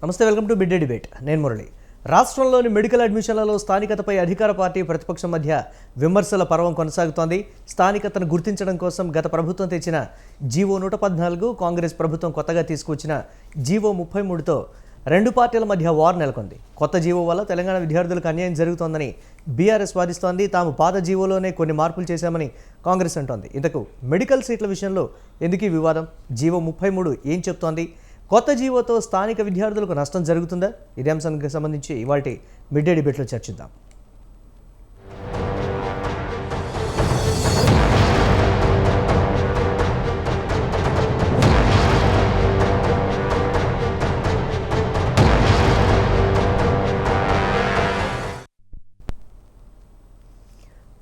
నమస్తే, welcome to mid day debate. నేను మురళి. రాష్ట్రంలోని మెడికల్ అడ్మిషన్లలో స్థానికతపై అధికార పార్టీ ప్రతిపక్షం మధ్య విమర్శల పర్వం కొనసాగుతోంది. స్థానికతను గుర్తించడం కోసం గత ప్రభుత్వం తెచ్చిన జీవో 114, కాంగ్రెస్ ప్రభుత్వం కొత్తగా తీసుకొచ్చిన జీవో 33తో రెండు పార్టీల మధ్య వార్ నెలకొంది. కొత్త జీవో వల్ల తెలంగాణ విద్యార్థులకు అన్యాయం జరుగుతోందని బీఆర్ఎస్ వాదిస్తోంది. తాము పాత జీవోలోనే కొన్ని మార్పులు చేశామని కాంగ్రెస్ అంటోంది. ఇంతకు మెడికల్ సీట్ల విషయంలో ఎందుకు ఈ వివాదం? జీవో 33 ఏం చెప్తోంది? కొత్త జీవోతో స్థానిక విద్యార్థులకు నష్టం జరుగుతుందా? ఇదే అంశానికి సంబంధించి ఇవాల్టి మిడ్ డే డిబేట్లో చర్చిద్దాం.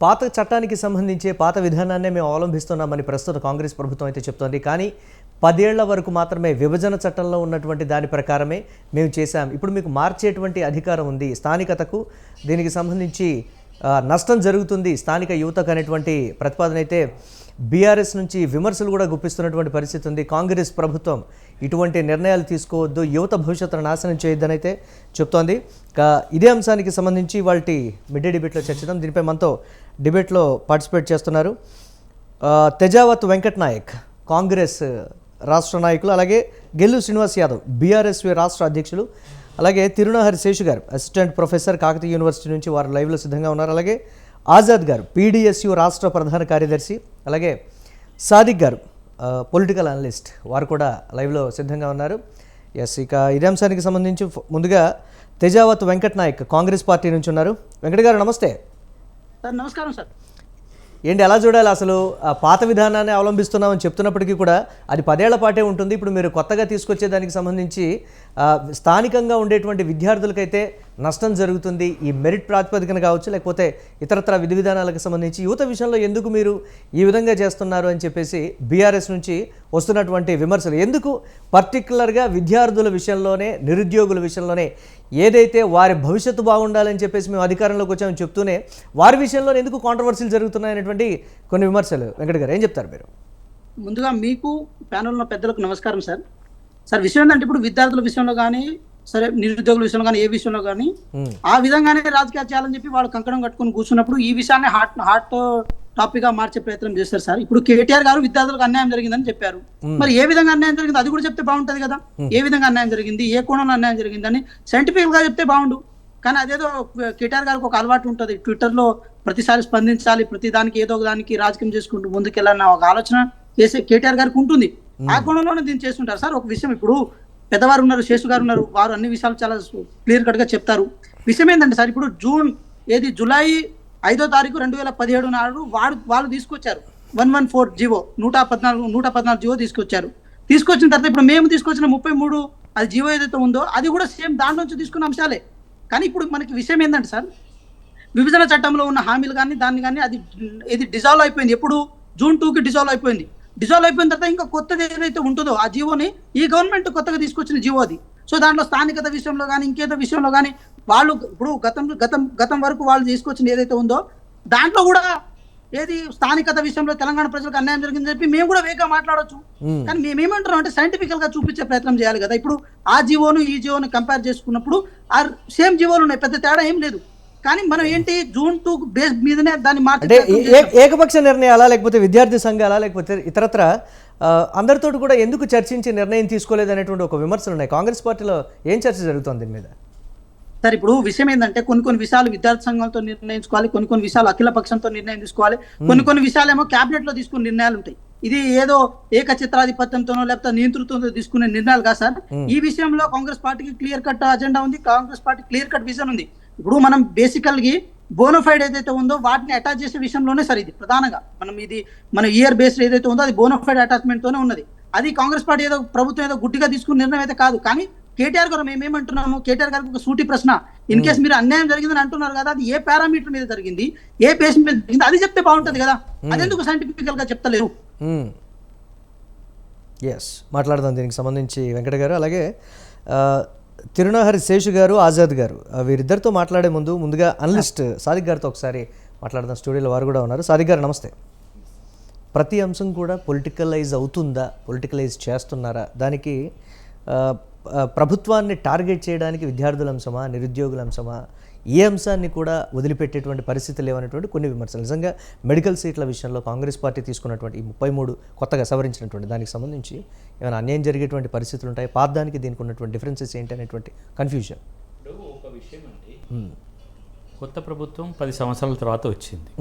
పాత చట్టానికి సంబంధించి పాత విధానాన్నే మేము అవలంబిస్తున్నామని ప్రస్తుత కాంగ్రెస్ ప్రభుత్వం అయితే చెప్తోంది. కానీ 10 ఏళ్ల వరకు మాత్రమే విభజన చట్టంలో ఉన్నటువంటి దాని ప్రకారమే మేము చేశాం. ఇప్పుడు మీకు మార్చేటువంటి అధికారం ఉంది. స్థానికతకు దీనికి సంబంధించి నష్టం జరుగుతుంది స్థానిక యువతకు అనేటువంటి ప్రతిపాదన అయితే బీఆర్ఎస్ నుంచి విమర్శలు కూడా గుప్పిస్తున్నటువంటి పరిస్థితి ఉంది. కాంగ్రెస్ ప్రభుత్వం ఇటువంటి నిర్ణయాలు తీసుకోవద్దు, యువత భవిష్యత్తును నాశనం చేయొద్దని అయితే చెప్తోంది. ఇదే అంశానికి సంబంధించి వాటి మిడ్ డే డిబేట్లో చర్చిద్దాం. దీనిపై మనతో డిబేట్లో పార్టిసిపేట్ చేస్తున్నారు తెజావత్ వెంకట్ నాయక్, కాంగ్రెస్ రాష్ట్ర నాయకులు, అలాగే గెల్లు శ్రీనివాస్ యాదవ్, బీఆర్ఎస్ రాష్ట్ర అధ్యక్షులు, అలాగే తిరునహరి శేషు గారు, అసిస్టెంట్ ప్రొఫెసర్, కాకతీయ యూనివర్సిటీ నుంచి వారు లైవ్లో సిద్ధంగా ఉన్నారు. అలాగే ఆజాద్ గారు, పీడిఎస్యు రాష్ట్ర ప్రధాన కార్యదర్శి, అలాగే సాదిక్ గారు, పొలిటికల్ అనలిస్ట్, వారు కూడా లైవ్లో సిద్ధంగా ఉన్నారు. ఇక ఇదే అంశానికి సంబంధించి ముందుగా తెజావత్ వెంకట్ నాయక్ కాంగ్రెస్ పార్టీ నుంచి ఉన్నారు. వెంకట్ గారు నమస్తే. సార్ నమస్కారం. సార్ ఏంటి ఎలా చూడాలి? అసలు పాత విధానాన్ని అవలంబిస్తున్నామని చెప్తున్నప్పటికీ కూడా అది 10 ఏళ్ల పాటే ఉంటుంది. ఇప్పుడు మీరు కొత్తగా తీసుకొచ్చే దానికి సంబంధించి స్థానికంగా ఉండేటువంటి విద్యార్థులకైతే నష్టం జరుగుతుంది. ఈ మెరిట్ ప్రాతిపదికన కావచ్చు, లేకపోతే ఇతరత్ర విధి విధానాలకు సంబంధించి యువత విషయంలో ఎందుకు మీరు ఈ విధంగా చేస్తున్నారు అని చెప్పేసి బీఆర్ఎస్ నుంచి వస్తున్నటువంటి విమర్శలు. ఎందుకు పర్టికులర్గా విద్యార్థుల విషయంలోనే, నిరుద్యోగుల విషయంలోనే, ఏదైతే వారి భవిష్యత్తు బాగుండాలని చెప్పేసి మేము అధికారంలోకి వచ్చామని చెప్తూనే వారి విషయంలో ఎందుకు కాంట్రవర్సీలు జరుగుతున్నాయనేటువంటి కొన్ని విమర్శలు. వెంకట గారు ఏం చెప్తారు మీరు? ముందుగా మీకు ప్యానెల్ ఉన్న పెద్దలకు నమస్కారం. సార్ విషయం ఏంటంటే ఇప్పుడు విద్యార్థుల విషయంలో కానీ, సరే నిరుద్యోగుల విషయంలో కానీ, ఏ విషయంలో కానీ ఆ విధంగానే రాజకీయాలు చేయాలని చెప్పి వాళ్ళు కంకణం కట్టుకుని కూర్చున్నప్పుడు ఈ విషయాన్ని హాట్ టాపిక్ గా మార్చే ప్రయత్నం చేస్తారు. సార్ ఇప్పుడు కేటీఆర్ గారు విద్యార్థులకు అన్యాయం జరిగిందని చెప్పారు. మరి ఏ విధంగా అన్యాయం జరిగింది అది కూడా చెప్తే బాగుంటది కదా. ఏ విధంగా అన్యాయం జరిగింది, ఏ కోణంలో అన్యాయం జరిగిందని సైంటిఫిక్ గా చెప్తే బాగుండు. కానీ అదేదో కేటీఆర్ గారికి ఒక అలవాటు ఉంటుంది, ట్విట్టర్లో ప్రతిసారి స్పందించాలి, ప్రతి దానికి ఏదో ఒక దానికి రాజకీయం చేసుకుంటూ ముందుకెళ్ళాలన్న ఒక ఆలోచన చేసే కేటీఆర్ గారికి ఉంటుంది. ఆ కోణంలోనే దీన్ని చేస్తుంటారు. సార్ ఒక విషయం, ఇప్పుడు పెద్దవారు ఉన్నారు, శేషు గారు ఉన్నారు, వారు అన్ని విషయాలు చాలా క్లియర్ కట్ గా చెప్తారు. విషయం ఏంటంటే సార్, ఇప్పుడు జూలై 5వ తారీఖు 2017 నాడు వాళ్ళు తీసుకొచ్చారు 114 జీవో, 114 జీవో తీసుకొచ్చారు. తీసుకొచ్చిన తర్వాత ఇప్పుడు మేము తీసుకొచ్చిన 33 అది జీవో ఏదైతే ఉందో అది కూడా సేమ్ దాంట్లో నుంచి తీసుకున్న అంశాలే. కానీ ఇప్పుడు మనకి విషయం ఏంటంటే సార్, విభజన చట్టంలో ఉన్న హామీలు కానీ దాన్ని కానీ ఇది డిజాల్వ్ అయిపోయింది. ఎప్పుడు June 2కి డిజాల్వ్ అయిపోయింది. డిజాల్వ్ అయిపోయిన తర్వాత ఇంకా కొత్తది ఏదైతే ఉంటుందో ఆ జీవోని ఈ గవర్నమెంట్ కొత్తగా తీసుకొచ్చిన జీవో అది. సో దాంట్లో స్థానికత విషయంలో కానీ ఇంకేదో విషయంలో కానీ వాళ్ళు ఇప్పుడు గతం వరకు వాళ్ళు తీసుకొచ్చిన ఏదైతే ఉందో దాంట్లో కూడా ఏది స్థానికత విషయంలో తెలంగాణ ప్రజలకు అన్యాయం జరిగిందని చెప్పి మేము కూడా వేగంగా మాట్లాడొచ్చు. కానీ మేమేమంటున్నాం అంటే సైంటిఫికల్ గా చూపించే ప్రయత్నం చేయాలి కదా. ఇప్పుడు ఆ జీవోను ఈ జీవోను కంపేర్ చేసుకున్నప్పుడు ఆ సేమ్ జీవోలు ఉన్నాయి, పెద్ద తేడా ఏం లేదు. కానీ మనం ఏంటి June 2 బేస్ మీదనే దాన్ని మార్చే ఏకపక్ష నిర్ణయాలా, లేకపోతే విద్యార్థి సంఘాలా, లేకపోతే ఇతరత్ర అందరితో కూడా ఎందుకు చర్చించి నిర్ణయం తీసుకోలేదు అనేటువంటి ఒక విమర్శలు ఉన్నాయి. కాంగ్రెస్ పార్టీలో ఏం చర్చ జరుగుతుంది దీని మీద? సార్ ఇప్పుడు విషయం ఏంటంటే కొన్ని విషయాలు విద్యార్థి సంఘాలతో నిర్ణయించుకోవాలి, కొన్ని విషయాలు అఖిల పక్షంతో నిర్ణయం తీసుకోవాలి, కొన్ని విషయాలు ఏమో క్యాబినెట్ లో తీసుకునే నిర్ణయాలు ఉంటాయి. ఇది ఏదో ఏకచిత్రాధిపత్యంతోనో లేకపోతే నియంతృత్వంతో తీసుకునే నిర్ణయాలు కాదు సార్. ఈ విషయంలో కాంగ్రెస్ పార్టీకి క్లియర్ కట్ అజెండా ఉంది, Congress party clear cut vision ఉంది. ఇప్పుడు మనం బేసికల్గా బోనోఫైడ్ ఏదైతే ఉందో వాటిని అటాచ్ చేసే విషయంలోనే సార్ ఇది ప్రధానంగా మన ఇయర్ బేస్డ్ ఏదైతే ఉందో అది బోనోఫైడ్ అటాచ్మెంట్ తోనే ఉన్నది. అది కాంగ్రెస్ పార్టీ ఏదో ప్రభుత్వం ఏదో గుడ్డిగా తీసుకున్న నిర్ణయం అయితే కాదు. కానీ కేటీఆర్ గారు మేమేమంటున్నాము, కేటీఆర్ గారికి ఒక సూటి ప్రశ్న, ఇన్ కేసు మీరు అన్యాయం జరిగిందని అంటున్నారు కదా, అది ఏ పారామీటర్ మీద జరిగింది, ఏ బేస్ మీద జరిగింది అది చెప్తే బాగుంటది కదా. అదెందుకు సైంటిఫికల్ గా చెప్తలేరు? మాట్లాడదాం దీనికి సంబంధించి వెంకట గారు. అలాగే తిరునహరి శేషు గారు, ఆజాద్ గారు, వీరిద్దరితో మాట్లాడే ముందుగా అనలిస్ట్ సాదిక్ గారితో ఒకసారి మాట్లాడదాం. స్టూడియోలో వారు కూడా ఉన్నారు. సాదిక్ గారు నమస్తే. ప్రతి అంశం కూడా పొలిటికలైజ్ అవుతుందా, పొలిటికలైజ్ చేస్తున్నారా? దానికి ప్రభుత్వాన్ని టార్గెట్ చేయడానికి విద్యార్థుల అంశమా, నిరుద్యోగుల అంశమా, ఏ అంశాన్ని కూడా వదిలిపెట్టేటువంటి పరిస్థితి లేవనేటువంటి కొన్ని విమర్శలు. నిజంగా మెడికల్ సీట్ల విషయంలో కాంగ్రెస్ పార్టీ తీసుకున్నటువంటి ఈ 33 కొత్తగా సవరించినటువంటి దానికి సంబంధించి ఏమైనా అన్యాయం జరిగేటువంటి పరిస్థితులు ఉంటాయి, పాతదానికి దీనికి ఉన్నటువంటి డిఫరెన్సెస్ ఏంటి అనేటువంటి కన్ఫ్యూజన్. ఒక విషయం అండి, కొత్త ప్రభుత్వం 10 సంవత్సరాల తర్వాత వచ్చింది.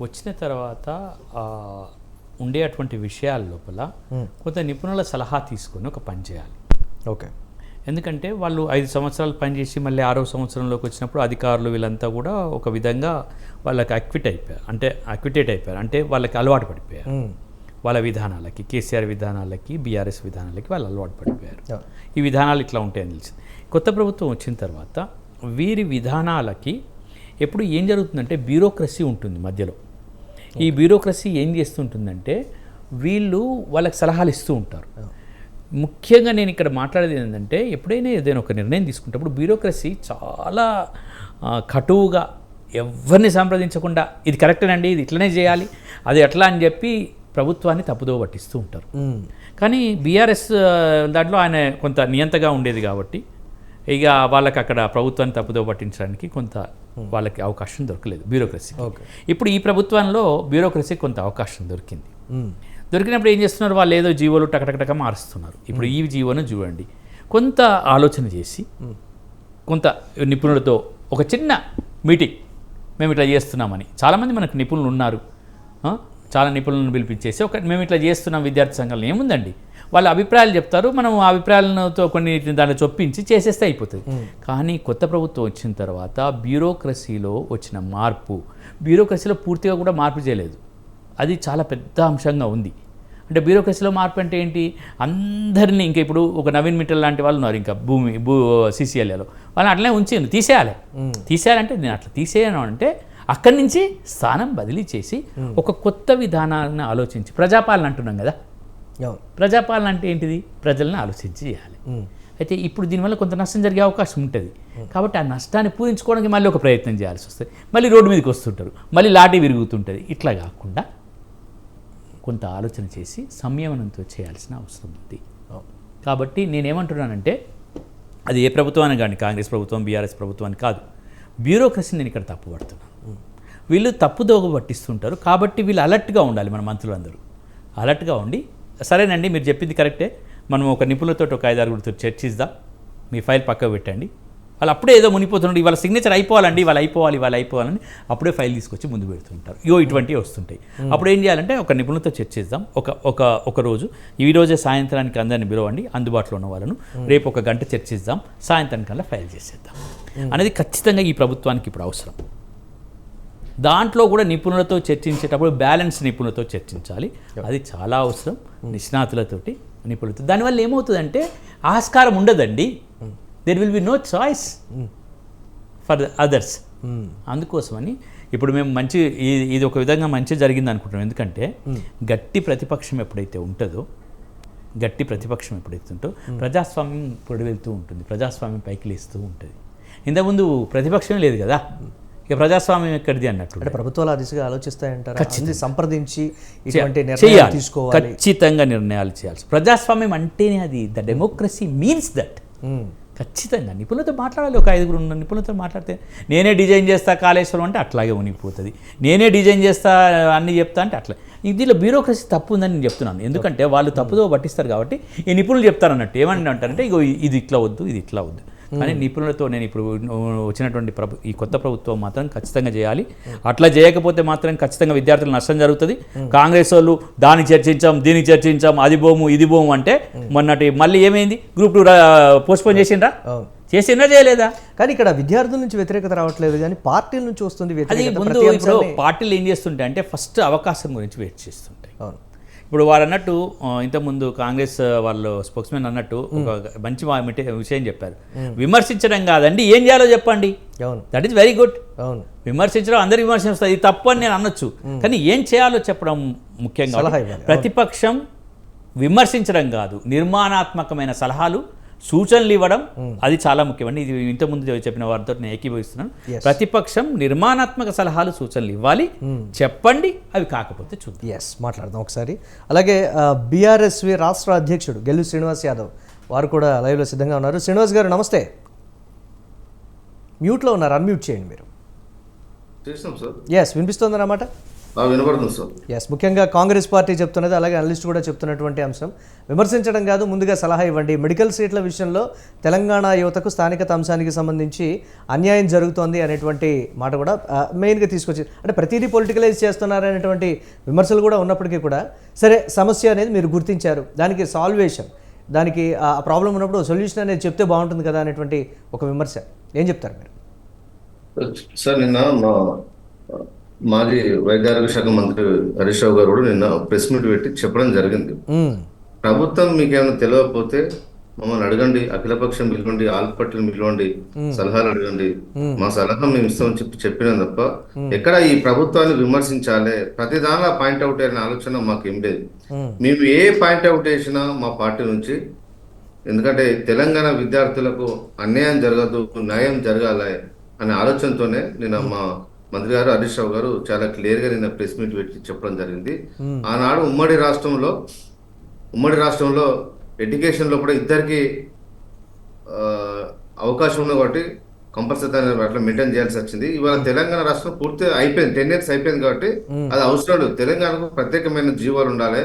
వచ్చిన తర్వాత ఉండే అటువంటి విషయాల లోపల కొంత నిపుణుల సలహా తీసుకొని ఒక పని చేయాలి. ఓకే. ఎందుకంటే వాళ్ళు 5 సంవత్సరాలు పనిచేసి మళ్ళీ 6వ సంవత్సరంలోకి వచ్చినప్పుడు అధికారులు వీళ్ళంతా కూడా ఒక విధంగా వాళ్ళకి అక్విటేట్ అయిపోయారు, అంటే వాళ్ళకి అలవాటు పడిపోయారు. వాళ్ళ విధానాలకి, కేసీఆర్ విధానాలకి, బీఆర్ఎస్ విధానాలకి వాళ్ళు అలవాటు పడిపోయారు. ఈ విధానాలు ఇట్లా ఉంటాయని తెలిసింది. కొత్త ప్రభుత్వం వచ్చిన తర్వాత వీరి విధానాలకి ఎప్పుడు ఏం జరుగుతుందంటే బ్యూరోక్రసీ ఉంటుంది మధ్యలో. ఈ బ్యూరోక్రసీ ఏం చేస్తుంటుందంటే వీళ్ళు వాళ్ళకి సలహాలు ఇస్తూ ఉంటారు. ముఖ్యంగా నేను ఇక్కడ మాట్లాడేది ఏంటంటే ఎప్పుడైనా ఏదైనా ఒక నిర్ణయం తీసుకుంటప్పుడు బ్యూరోక్రసీ చాలా కటువుగా ఎవరిని సంప్రదించకుండా ఇది కరెక్టేనండి, ఇది ఇట్లనే చేయాలి, అది ఎట్లా అని చెప్పి ప్రభుత్వాన్ని తప్పుదో పట్టిస్తూ ఉంటారు. కానీ బీఆర్ఎస్ దాంట్లో ఆయన కొంత నియంతగా ఉండేది కాబట్టి ఇక వాళ్ళకి అక్కడ ప్రభుత్వాన్ని తప్పుదో పట్టించడానికి కొంత వాళ్ళకి అవకాశం దొరకలేదు బ్యూరోక్రసీ. ఇప్పుడు ఈ ప్రభుత్వంలో బ్యూరోక్రసీ కొంత అవకాశం దొరికింది. దొరికినప్పుడు ఏం చేస్తున్నారు, వాళ్ళు ఏదో జీవోలు టకటక మారుస్తున్నారు. ఇప్పుడు ఈ జీవోను చూడండి, కొంత ఆలోచన చేసి కొంత నిపుణులతో ఒక చిన్న మీటింగ్ మేము ఇట్లా చేస్తున్నామని, చాలామంది మనకు నిపుణులు ఉన్నారు, చాలా నిపుణులను పిలిపించేసి మేము ఇట్లా చేస్తున్నాం విద్యార్థి సంఘాలను, ఏముందండి వాళ్ళ అభిప్రాయాలు చెప్తారు, మనం ఆ అభిప్రాయాలతో కొన్ని దాన్ని చొప్పించి చేసేస్తే అయిపోతుంది. కానీ కొత్త ప్రభుత్వం వచ్చిన తర్వాత బ్యూరోక్రసీలో వచ్చిన మార్పు, బ్యూరోక్రసీలో పూర్తిగా కూడా మార్పు చేయలేదు, అది చాలా పెద్ద అంశంగా ఉంది. అంటే బ్యూరోక్రసీలో మార్పు అంటే ఏంటి, అందరినీ ఇంకా ఇప్పుడు ఒక నవీన్ మిట్టల్ లాంటి వాళ్ళు ఉన్నారు ఇంకా CCLAలో, వాళ్ళని అట్లనే ఉంచి తీసేయాలంటే నేను అట్లా తీసేయను అంటే అక్కడి నుంచి స్థానం బదిలీ చేసి ఒక కొత్త విధానాలను ఆలోచించి, ప్రజాపాలన అంటున్నాం కదా, ప్రజాపాలన అంటే ఏంటిది, ప్రజలను ఆలోచించి చేయాలి. అయితే ఇప్పుడు దీనివల్ల కొంత నష్టం జరిగే అవకాశం ఉంటుంది. కాబట్టి ఆ నష్టాన్ని పూరించుకోవడానికి మళ్ళీ ఒక ప్రయత్నం చేయాల్సి వస్తుంది, మళ్ళీ రోడ్డు మీదకి వస్తుంటారు, మళ్ళీ లాఠీ విరుగుతుంటుంది. ఇట్లా కాకుండా కొంత ఆలోచన చేసి సంయమనంతో చేయాల్సిన అవసరం ఉంది. కాబట్టి నేనేమంటున్నానంటే అది ఏ ప్రభుత్వాన్ని కానీ, కాంగ్రెస్ ప్రభుత్వం, బీఆర్ఎస్ ప్రభుత్వాన్ని కాదు, బ్యూరోక్రసీని నేను ఇక్కడ తప్పుపడుతున్నాను. వీళ్ళు తప్పుదోవ పట్టిస్తుంటారు. కాబట్టి వీళ్ళు అలర్ట్గా ఉండాలి. మన మంత్రులందరూ అలర్ట్గా ఉండి, సరేనండి మీరు చెప్పింది కరెక్టే, మనం ఒక నిపుణులతో ఒక 5-6 చర్చిద్దాం, మీ ఫైల్ పక్కకు పెట్టండి. వాళ్ళు అప్పుడే ఏదో మునిపోతుంటారు, ఇవాళ సిగ్నేచర్ అయిపోవాలండి, ఇవాళ అయిపోవాలని అప్పుడే ఫైల్ తీసుకొచ్చి ముందు పెడుతుంటారు. ఇటువంటివి వస్తుంటాయి. అప్పుడు ఏం చేయాలంటే ఒక నిపుణులతో చర్చిద్దాం, ఒక రోజు, ఈ రోజే సాయంత్రానికి అందరిని పిలవండి, అందుబాటులో ఉన్న వాళ్ళను, రేపు 1 గంట చర్చిద్దాం, సాయంత్రానికల్లా ఫైల్ చేసేద్దాం అనేది ఖచ్చితంగా ఈ ప్రభుత్వానికి ఇప్పుడు అవసరం. దాంట్లో కూడా నిపుణులతో చర్చించేటప్పుడు బ్యాలెన్స్ నిపుణులతో చర్చించాలి, అది చాలా అవసరం. నిష్ణాతులతోటి, నిపుణులతో. దానివల్ల ఏమవుతుందంటే ఆస్కారం ఉండదండి, there will be no choice for others. అందుకోసమని ఇప్పుడు మేము ఇది ఒక విధంగా మంచి జరిగింది అనుకుంటున్నాం. ఎందుకంటే గట్టి ప్రతిపక్షం ఎప్పుడైతే ఉంటుందో ప్రజాస్వామ్యం పొడివెళ్తూ ఉంటుంది, ప్రజాస్వామ్యం పైకి లేస్తూ ఉంటుంది. ఇంతకుముందు ప్రతిపక్షం లేదు కదా, ఇక ప్రజాస్వామ్యం ఎక్కడిది అన్నట్టు. అంటే ప్రభుత్వాలు ఆ దిశగా ఆలోచిస్తాయంటారు, సంప్రదించి ఇటువంటి నిర్ణయాలు తీసుకోవాలి, ఖచ్చితంగా నిర్ణయాలు చేయాల్సి. ప్రజాస్వామ్యం అంటేనే అది, ద డెమోక్రసీ మీన్స్ దట్. ఖచ్చితంగా నిపుణులతో మాట్లాడాలి. ఒక 5 నిపుణులతో మాట్లాడితే, నేనే డిజైన్ చేస్తా కాళేశ్వరం అంటే అట్లాగే ఉనిగిపోతుంది, నేనే డిజైన్ చేస్తా అన్ని చెప్తా అంటే అట్లా. దీనిలో బ్యూరోక్రసీ తప్పు ఉందని నేను చెప్తున్నాను. ఎందుకంటే వాళ్ళు తప్పుదో పట్టిస్తారు కాబట్టి ఈ నిపుణులు చెప్తారు అన్నట్టు. ఏమని అంటారంటే ఇగో ఇది ఇట్లా వద్దు, ఇది ఇట్లా వద్దు. కానీ నిపుణులతో నేను ఇప్పుడు వచ్చినటువంటి ఈ కొత్త ప్రభుత్వం మాత్రం ఖచ్చితంగా చేయాలి. అట్లా చేయకపోతే మాత్రం ఖచ్చితంగా విద్యార్థులకు నష్టం జరుగుతుంది. కాంగ్రెస్ వాళ్ళు దాన్ని చర్చించాం, దీన్ని చర్చించాం, అది బోము ఇది బోము అంటే మొన్నటి మళ్ళీ ఏమైంది, గ్రూప్ 2 పోస్ట్పోన్ చేసిండ్రా చేయలేదా? కానీ ఇక్కడ విద్యార్థుల నుంచి వ్యతిరేకత రావట్లేదు, కానీ పార్టీల నుంచి వస్తుంది వ్యతిరేకత. ముందు ఇప్పుడు పార్టీలు ఏం చేస్తుంటాయి అంటే ఫస్ట్ అవకాశం గురించి వెయిట్ చేస్తుంటాయి. ఇప్పుడు వారు అన్నట్టు ఇంతకుముందు కాంగ్రెస్ వాళ్ళు స్పోక్స్మెన్ అన్నట్టు ఒక మంచి విషయం చెప్పారు, విమర్శించడం కాదండి, ఏం చేయాలో చెప్పండి. That is very good. విమర్శించడం అందరు విమర్శిస్తారు, ఇది తప్పు అని నేను అనొచ్చు, కానీ ఏం చేయాలో చెప్పడం ముఖ్యంగా. ప్రతిపక్షం విమర్శించడం కాదు, నిర్మాణాత్మకమైన సలహాలు సూచనలు ఇవ్వడం అది చాలా ముఖ్యమండి. ఇది ఇంతకుముందు చెప్పిన వారితో నేను ఏకీభవిస్తున్నాను. ప్రతిపక్షం నిర్మాణాత్మక సలహాలు సూచనలు ఇవ్వాలి, చెప్పండి, అవి కాకపోతే చూద్దాం. మాట్లాడదాం ఒకసారి. అలాగే బీఆర్ఎస్వి రాష్ట్ర అధ్యక్షుడు గెల్లు శ్రీనివాస్ యాదవ్ వారు కూడా లైవ్లో సిద్ధంగా ఉన్నారు. శ్రీనివాస్ గారు నమస్తే. మ్యూట్లో ఉన్నారు, అన్మ్యూట్ చేయండి మీరు. చేస్తాం సార్. ఎస్, వినిపిస్తుందన్నమాట. వినపడుతుంది సార్. ఎస్, ముఖ్యంగా కాంగ్రెస్ పార్టీ చెప్తున్నది, అలాగే అనలిస్ట్ కూడా చెప్తున్నటువంటి అంశం విమర్శించడం కాదు, ముందుగా సలహా ఇవ్వండి. మెడికల్ సీట్ల విషయంలో తెలంగాణ యువతకు స్థానికత అంశానికి సంబంధించి అన్యాయం జరుగుతోంది అనేటువంటి మాట కూడా మెయిన్గా తీసుకొచ్చి, అంటే ప్రతిదీ పొలిటికలైజ్ చేస్తున్నారు అనేటువంటి విమర్శలు కూడా ఉన్నప్పటికీ కూడా సరే సమస్య అనేది మీరు గుర్తించారు, దానికి సాల్వేషన్, దానికి ఆ ప్రాబ్లం ఉన్నప్పుడు సొల్యూషన్ అనేది చెప్తే బాగుంటుంది కదా అనేటువంటి ఒక విమర్శ ఏం చెప్తారు మీరు? సార్, నిన్న మా మాజీ వైద్య ఆరోగ్య శాఖ మంత్రి హరీష్ రావు గారు కూడా నిన్న ప్రెస్ మీట్ పెట్టి చెప్పడం జరిగింది. ప్రభుత్వం మీకు ఏమైనా తెలియకపోతే మమ్మల్ని అడగండి, అఖిలపక్షం పిలవండి, ఆల్పట్టిని పిలవండి, సలహాలు అడగండి, మా సలహా మేము ఇస్తామని చెప్పినాం తప్ప ఎక్కడ ఈ ప్రభుత్వాన్ని విమర్శించాలి, ప్రతి దానిలో పాయింట్అవుట్ అయిన ఆలోచన మాకేం లేదు. మేము ఏ పాయింట్అవుట్ చేసినా మా పార్టీ నుంచి, ఎందుకంటే తెలంగాణ విద్యార్థులకు అన్యాయం జరగదు, న్యాయం జరగాలి అనే ఆలోచనతోనే నిన్న మా మంత్రి గారు హరీష్ రావు గారు చాలా క్లియర్ గా నిన్న ప్రెస్ మీట్ పెట్టి చెప్పడం జరిగింది. ఆనాడు ఉమ్మడి రాష్ట్రంలో ఎడ్యుకేషన్ లో కూడా ఇద్దరికి అవకాశం ఉంది కాబట్టి కంపల్సరీ దాన్ని అట్లా మెయింటైన్ చేయాల్సి వచ్చింది. ఇవాళ తెలంగాణ రాష్ట్రం పూర్తి అయిపోయింది, 10 years అయిపోయింది కాబట్టి అది అవసరం లేదు. తెలంగాణకు ప్రత్యేకమైన జీవాలు ఉండాలి,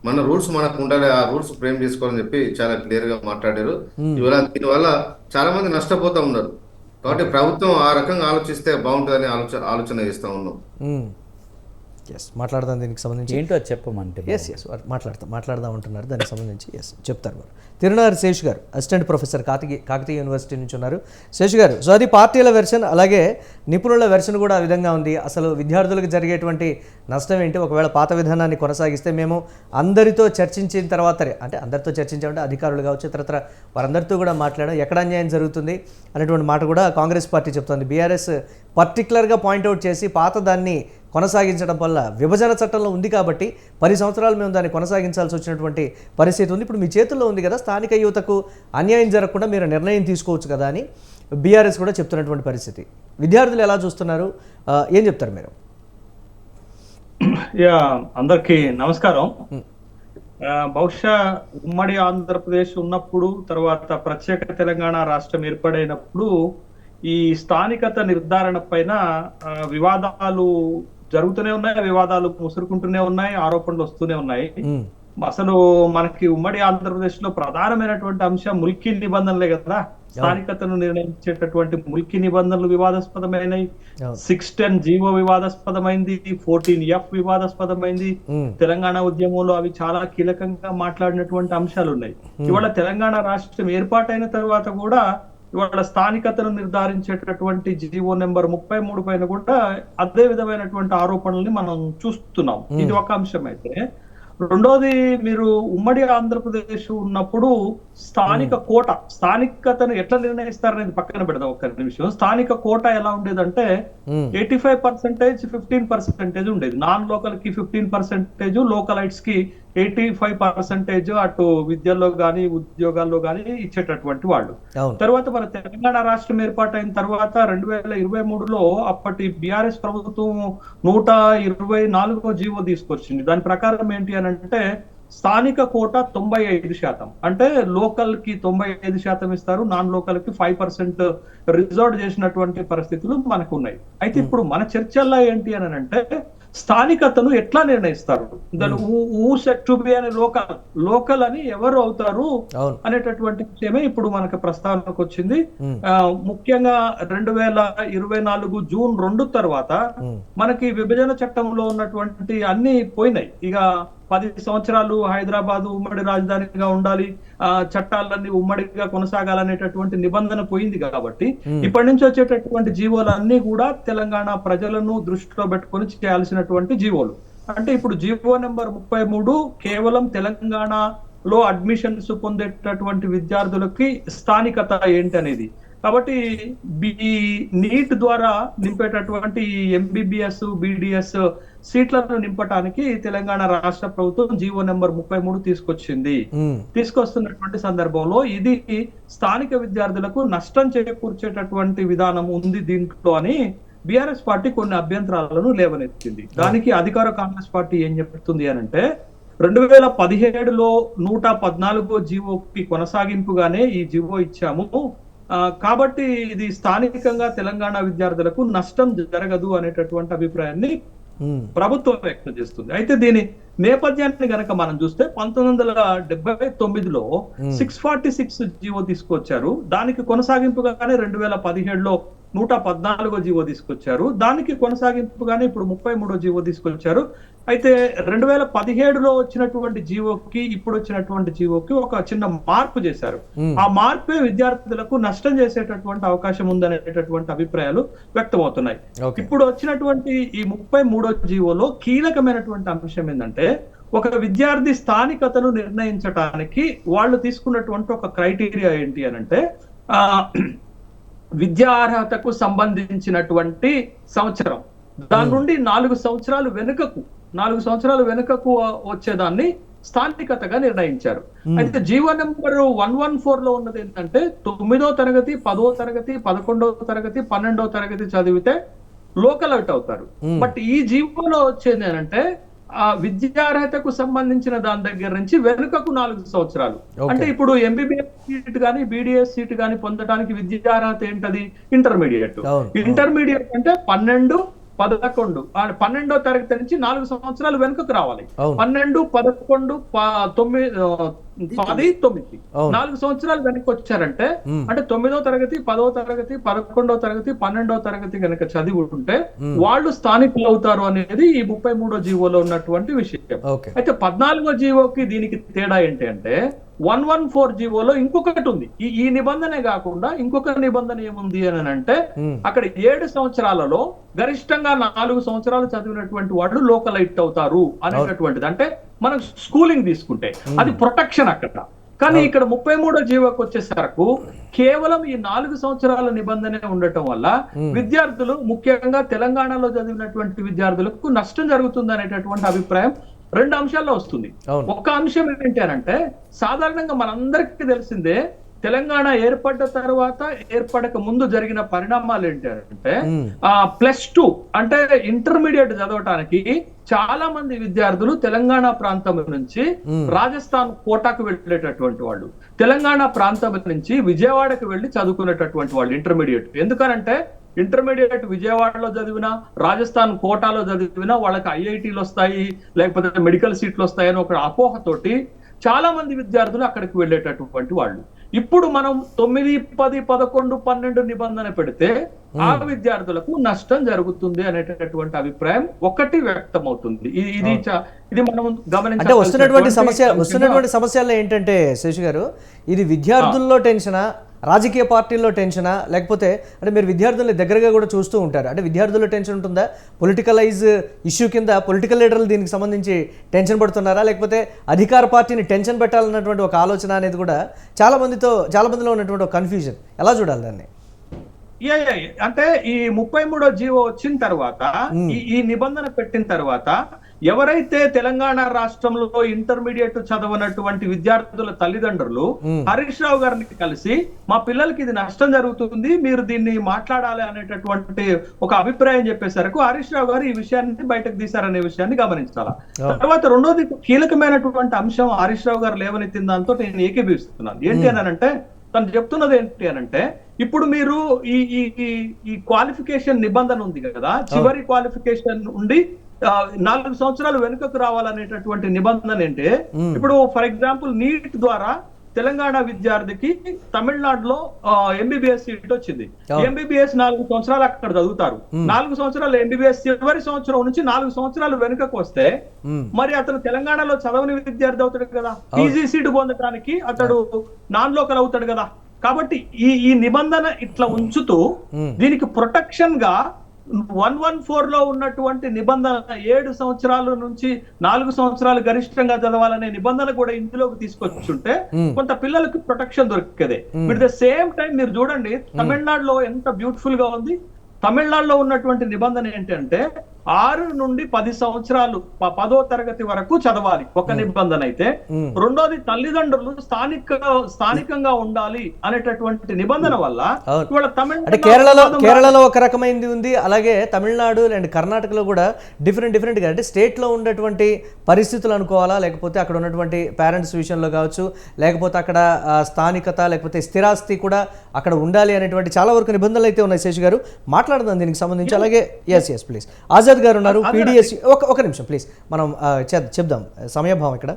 మన రూల్స్ మనకు ఉండాలి, ఆ రూల్స్ ఫ్రేమ్ చేసుకోవాలని చెప్పి చాలా క్లియర్ గా మాట్లాడారు. ఇవాళ దీనివల్ల చాలా మంది నష్టపోతా ఉన్నారు. కాబట్టి ప్రభుత్వం ఆ రకంగా ఆలోచిస్తే బాగుంటుందని ఆలోచన చేస్తూ ఉన్నాం. ఎస్, మాట్లాడదాం దీనికి సంబంధించి. ఏంటో అది చెప్పమంటే ఎస్ మాట్లాడదాం అంటున్నారు, దానికి సంబంధించి ఎస్ చెప్తారు వారు. తిరునారి శేష్ గారు అసిస్టెంట్ ప్రొఫెసర్ కాకతీయ యూనివర్సిటీ నుంచి ఉన్నారు. శేష్ గారు, సో అది పార్టీల వెర్షన్, అలాగే నిపుణుల వెర్షన్ కూడా ఆ విధంగా ఉంది. అసలు విద్యార్థులకు జరిగేటువంటి నష్టం ఏంటి? ఒకవేళ పాత విధానాన్ని కొనసాగిస్తే మేము అందరితో చర్చించిన తర్వాతనే, అంటే అందరితో చర్చించామంటే అధికారులు కావచ్చు, ఇతరత్ర వారందరితో కూడా మాట్లాడడం, ఎక్కడ అన్యాయం జరుగుతుంది అనేటువంటి మాట కూడా కాంగ్రెస్ పార్టీ చెప్తోంది. బీఆర్ఎస్ పర్టికులర్గా పాయింట్అవుట్ చేసి పాత దాన్ని కొనసాగించడం వల్ల విభజన చట్టంలో ఉంది కాబట్టి 10 సంవత్సరాలు మేము దాన్ని కొనసాగించాల్సి వచ్చినటువంటి పరిస్థితి ఉంది. ఇప్పుడు మీ చేతుల్లో ఉంది కదా, స్థానిక యువతకు అన్యాయం జరగకుండా మీరు నిర్ణయం తీసుకోవచ్చు కదా అని బీఆర్ఎస్ కూడా చెప్తున్నటువంటి పరిస్థితి. విద్యార్థులు ఎలా చూస్తున్నారు, ఏం చెప్తారు మీరు? అందరికీ నమస్కారం. బహుశా ఉమ్మడి ఆంధ్రప్రదేశ్ ఉన్నప్పుడు, తర్వాత ప్రత్యేక తెలంగాణ రాష్ట్రం ఏర్పడైనప్పుడు ఈ స్థానికత నిర్ధారణ పైన వివాదాలు జరుగుతూనే ఉన్నాయి, వివాదాలు ముసురుకుంటూనే ఉన్నాయి, ఆరోపణలు వస్తూనే ఉన్నాయి. అసలు మనకి ఉమ్మడి ఆంధ్రప్రదేశ్ లో ప్రధానమైనటువంటి అంశం ముల్కీ నిబంధనలే కదా. స్థానికతను నిర్ణయించేటటువంటి ముల్కీ నిబంధనలు వివాదాస్పదమైనవి. 610 జీవో వివాదాస్పదమైంది, 14F వివాదాస్పదమైంది. తెలంగాణ ఉద్యమంలో అవి చాలా కీలకంగా మాట్లాడినటువంటి అంశాలు ఉన్నాయి. ఇవాళ తెలంగాణ రాష్ట్రం ఏర్పాటైన తర్వాత కూడా ఇవాళ స్థానికతను నిర్ధారించేటటువంటి జీవో నెంబర్ 33 పైన కూడా అదే విధమైనటువంటి ఆరోపణల్ని మనం చూస్తున్నాం. ఇది ఒక అంశం అయితే, రెండోది మీరు ఉమ్మడి ఆంధ్రప్రదేశ్ ఉన్నప్పుడు స్థానికతను ఎట్లా నిర్ణయిస్తారనేది పక్కన పెడదాం ఒక్క నిమిషం. స్థానిక కోట ఎలా ఉండేదంటే 85%, 15% ఉండేది. నాన్ లోకల్ కి 15%, లోకలైట్స్ కి 85% అటు విద్యల్లో గాని ఉద్యోగాల్లో గాని ఇచ్చేటటువంటి వాళ్ళు. తర్వాత మన తెలంగాణ రాష్ట్రం ఏర్పాటైన తర్వాత 2023లో అప్పటి బీఆర్ఎస్ ప్రభుత్వం 124వ జీవో తీసుకొచ్చింది. దాని ప్రకారం ఏంటి అని అంటే స్థానిక కోట 95%, అంటే లోకల్ కి 95% ఇస్తారు, నాన్ లోకల్ కి 5% రిజర్వ్ చేసినటువంటి పరిస్థితులు మనకు ఉన్నాయి. అయితే ఇప్పుడు మన చర్చల్లో ఏంటి అని అంటే స్థానికతను ఎట్లా నిర్ణయిస్తారు, దాని అనే లోకల్ అని ఎవరు అవుతారు అనేటటువంటి విషయమే ఇప్పుడు మనకు ప్రస్తావనకు వచ్చింది. ముఖ్యంగా 2024 జూన్ 2 తర్వాత మనకి విభజన చట్టంలో ఉన్నటువంటి అన్ని పోయినాయి. ఇక 10 సంవత్సరాలు హైదరాబాద్ ఉమ్మడి రాజధానిగా ఉండాలి, చట్టాలన్నీ ఉమ్మడిగా కొనసాగాలనేటటువంటి నిబంధన పోయింది కాబట్టి ఇప్పటి నుంచి వచ్చేటటువంటి జీవోలన్నీ కూడా తెలంగాణ ప్రజలను దృష్టిలో పెట్టుకొని చేయాల్సినటువంటి జీవోలు. అంటే ఇప్పుడు జీవో నెంబర్ 33 కేవలం తెలంగాణలో అడ్మిషన్స్ పొందేటటువంటి విద్యార్థులకి స్థానికత ఏంటి అనేది. కాబట్టి నీట్ ద్వారా నింపేటటువంటి ఎంబీబీఎస్, బీడీఎస్ సీట్లను నింపడానికి తెలంగాణ రాష్ట్ర ప్రభుత్వం జీవో నెంబర్ 33 తీసుకొస్తున్నటువంటి సందర్భంలో ఇది స్థానిక విద్యార్థులకు నష్టం చేకూర్చేటటువంటి విధానం ఉంది దీంట్లో అని బీఆర్ఎస్ పార్టీ కొన్ని అభ్యంతరాలను లేవనెత్తింది. దానికి అధికార కాంగ్రెస్ పార్టీ ఏం చెప్తుంది అని అంటే 2017లో 114 జీవోకి కొనసాగింపుగానే ఈ జీవో ఇచ్చాము. కాబట్టి ఇది స్థానికంగా తెలంగాణ విద్యార్థులకు నష్టం జరగదు అనేటటువంటి అభిప్రాయాన్ని ప్రభుత్వం వ్యక్తం చేస్తుంది. అయితే దీని నేపథ్యాన్ని గనక మనం చూస్తే 1979లో 646 జీవో తీసుకొచ్చారు. దానికి కొనసాగింపుగానే 2017లో 114 జీవో తీసుకొచ్చారు. దానికి కొనసాగింపుగానే ఇప్పుడు 33 జీవో తీసుకొచ్చారు. అయితే 2017లో వచ్చినటువంటి జీవోకి ఇప్పుడు వచ్చినటువంటి జీవోకి ఒక చిన్న మార్పు చేశారు. ఆ మార్పే విద్యార్థులకు నష్టం చేసేటటువంటి అవకాశం ఉందనేటటువంటి అభిప్రాయాలు వ్యక్తమవుతున్నాయి. ఇప్పుడు వచ్చినటువంటి ఈ 33వ జీవోలో కీలకమైనటువంటి అంశం ఏంటంటే, ఒక విద్యార్థి స్థానికతను నిర్ణయించడానికి వాళ్ళు తీసుకున్నటువంటి ఒక క్రైటీరియా ఏంటి అనంటే, విద్యా అర్హతకు సంబంధించినటువంటి సంవత్సరం, దాని నుండి 4 సంవత్సరాలు వెనుకకు వచ్చేదాన్ని స్థానికతగా నిర్ణయించారు. అయితే జీవో నెంబర్ 114 లో ఉన్నది ఏంటంటే, 9వ తరగతి, 10వ తరగతి, 11వ తరగతి, 12వ తరగతి చదివితే లోకల్ అవుట్ అవుతారు. బట్ ఈ జీవోలో వచ్చేది ఏంటంటే, ఆ విద్యార్హతకు సంబంధించిన దాని దగ్గర నుంచి వెనుకకు 4 సంవత్సరాలు. అంటే ఇప్పుడు ఎంబీబీఎస్ సీట్ గానీ బీడీఎస్ సీట్ గానీ పొందడానికి విద్యార్హత ఏంటది? ఇంటర్మీడియట్. ఇంటర్మీడియట్ అంటే 12, 11, 12వ తరగతి నుంచి 4 సంవత్సరాలు వెనుకకు రావాలి. 12, 11, 10, 9 4 సంవత్సరాలు వెనక్కి వచ్చారంటే, అంటే 9వ తరగతి, 10వ తరగతి, 11వ తరగతి, 12వ తరగతి కనుక చదివి ఉంటే వాళ్ళు స్థానికులు అవుతారు అనేది ఈ 33వ జీవోలో ఉన్నటువంటి విషయం. అయితే 14వ జీవోకి దీనికి తేడా ఏంటి అంటే, 114 జీవోలో ఇంకొకటి ఉంది. ఈ నిబంధనే కాకుండా ఇంకొక నిబంధన ఏముంది అని అంటే, అక్కడ 7 సంవత్సరాలలో గరిష్టంగా 4 సంవత్సరాలు చదివినటువంటి వాళ్ళు లోకలైట్ అవుతారు అనేటటువంటిది. అంటే మనం స్కూలింగ్ తీసుకుంటే అది ప్రొటెక్షన్ అక్కడ. కానీ ఇక్కడ 33వ జీవోకి వచ్చేసరకు కేవలం ఈ 4 సంవత్సరాల నిబంధన ఉండటం వల్ల విద్యార్థులు, ముఖ్యంగా తెలంగాణలో చదివినటువంటి విద్యార్థులకు నష్టం జరుగుతుంది అనేటటువంటి అభిప్రాయం 2 అంశాల్లో వస్తుంది. ఒక అంశం ఏంటి అంటే, సాధారణంగా మనందరికీ తెలిసిందే, తెలంగాణ ఏర్పడ్డ తర్వాత ఏర్పడక ముందు జరిగిన పరిణామాలు ఏంటి అంటే, +2 అంటే ఇంటర్మీడియట్ చదవటానికి చాలా మంది విద్యార్థులు తెలంగాణ ప్రాంతం నుంచి రాజస్థాన్ కోటాకు వెళ్ళేటటువంటి వాళ్ళు, తెలంగాణ ప్రాంతం నుంచి విజయవాడకు వెళ్ళి చదువుకునేటటువంటి వాళ్ళు ఇంటర్మీడియట్. ఎందుకనంటే ఇంటర్మీడియట్ విజయవాడలో చదివినా, రాజస్థాన్ కోటాలో చదివినా వాళ్ళకి ఐఐటీలు వస్తాయి, లేకపోతే మెడికల్ సీట్లు వస్తాయని ఒక అపోహతోటి చాలా మంది విద్యార్థులు అక్కడికి వెళ్ళేటటువంటి వాళ్ళు. ఇప్పుడు మనం 9, 10, 11, 12 నిబంధన పెడితే ఆ విద్యార్థులకు నష్టం జరుగుతుంది అనేటటువంటి అభిప్రాయం ఒకటి వ్యక్తం అవుతుంది. ఇది మనం గమనించాలి. వస్తున్నటువంటి సమస్యలు ఏంటంటే శేషు గారు, ఇది విద్యార్థుల్లో టెన్షనా, రాజకీయ పార్టీల్లో టెన్షనా, లేకపోతే అంటే మీరు విద్యార్థుల్ని దగ్గరగా కూడా చూస్తూ ఉంటారు, అంటే విద్యార్థుల్లో టెన్షన్ ఉంటుందా? పొలిటికలైజ్ ఇష్యూ కింద పొలిటికల్ లీడర్లు దీనికి సంబంధించి టెన్షన్ పడుతున్నారా, లేకపోతే అధికార పార్టీని టెన్షన్ పెట్టాలన్నటువంటి ఒక ఆలోచన అనేది కూడా చాలా మందిలో ఉన్నటువంటి ఒక కన్ఫ్యూజన్. ఎలా చూడాలి దాన్ని? అంటే ఈ 33వ జీవో వచ్చిన తర్వాత, ఈ నిబంధన పెట్టిన తర్వాత, ఎవరైతే తెలంగాణ రాష్ట్రంలో ఇంటర్మీడియట్ చదవనటువంటి విద్యార్థుల తల్లిదండ్రులు హరీష్ రావు గారిని కలిసి, మా పిల్లలకి ఇది నష్టం జరుగుతుంది, మీరు దీన్ని మాట్లాడాలి అనేటటువంటి ఒక అభిప్రాయం చెప్పేసరికి హరీష్ రావు గారు ఈ విషయాన్ని బయటకు తీశారనే విషయాన్ని గమనించాలా. తర్వాత రెండోది కీలకమైనటువంటి అంశం హరీష్ రావు గారు లేవనెత్తిన దాంతో నేను ఏకీభవిస్తున్నాను. ఏంటి అని అంటే, తను చెప్తున్నది ఏంటి అని అంటే, ఇప్పుడు మీరు ఈ క్వాలిఫికేషన్ నిబంధన ఉంది కదా, చివరి క్వాలిఫికేషన్ ఉండి 4 సంవత్సరాలు వెనుకకు రావాలనేటటువంటి నిబంధన ఏంటి? ఇప్పుడు ఫర్ ఎగ్జాంపుల్ నీట్ ద్వారా తెలంగాణ విద్యార్థికి తమిళనాడులో ఎంబీబీఎస్ సీట్ వచ్చింది. ఎంబీబీఎస్ 4 సంవత్సరాలు అక్కడ చదువుతారు. 4 సంవత్సరాలు ఎంబీబీఎస్ చివరి సంవత్సరం నుంచి 4 సంవత్సరాలు వెనుకకు వస్తే మరి అతను తెలంగాణలో చదవని విద్యార్థి అవుతాడు కదా, పీజీ సీట్ పొందడానికి అతడు నాన్ లోకల్ అవుతాడు కదా. కాబట్టి ఈ నిబంధన ఇట్లా ఉంచుతూ దీనికి ప్రొటెక్షన్ గా 114 లో ఉన్నటువంటి నిబంధన 7 సంవత్సరాల నుంచి 4 సంవత్సరాలు గరిష్టంగా చదవాలనే నిబంధన కూడా ఇందులోకి తీసుకొచ్చుంటే కొంత పిల్లలకు ప్రొటెక్షన్ దొరికేదే. విత్ ద సేమ్ టైం మీరు చూడండి, తమిళనాడులో ఎంత బ్యూటిఫుల్ గా ఉంది. తమిళనాడులో ఉన్నటువంటి నిబంధన ఏంటంటే, 6 నుండి 10 సంవత్సరాలు 10వ తరగతి వరకు చదవాలి ఒక నిబంధన అయితే, రెండోది తల్లిదండ్రులు స్థానికంగా ఉండాలి అనేటటువంటి నిబంధన వల్ల ఇవాళ అంటే కేరళలో ఒక రకమైనది ఉంది, అలాగే తమిళనాడు అండ్ కర్ణాటకలో కూడా డిఫరెంట్గా అంటే స్టేట్లో ఉన్నటువంటి పరిస్థితులు అనుకోవాలా, లేకపోతే అక్కడ ఉన్నటువంటి పేరెంట్స్ విషయంలో కావచ్చు, లేకపోతే అక్కడ స్థానికత లేకపోతే స్థిరాస్తి కూడా అక్కడ ఉండాలి అనేటువంటి చాలా వరకు నిబంధనలు అయితే ఉన్నాయి. శేష్ గారు మాట్లాడదాం దీనికి సంబంధించి. అలాగే ఎస్ ప్లీజ్ ఆజాద్ గారు ఉన్నారు పీడిఎస్, ఒక నిమిషం ప్లీజ్ మనం చెప్దాం సమయభావం ఇక్కడ.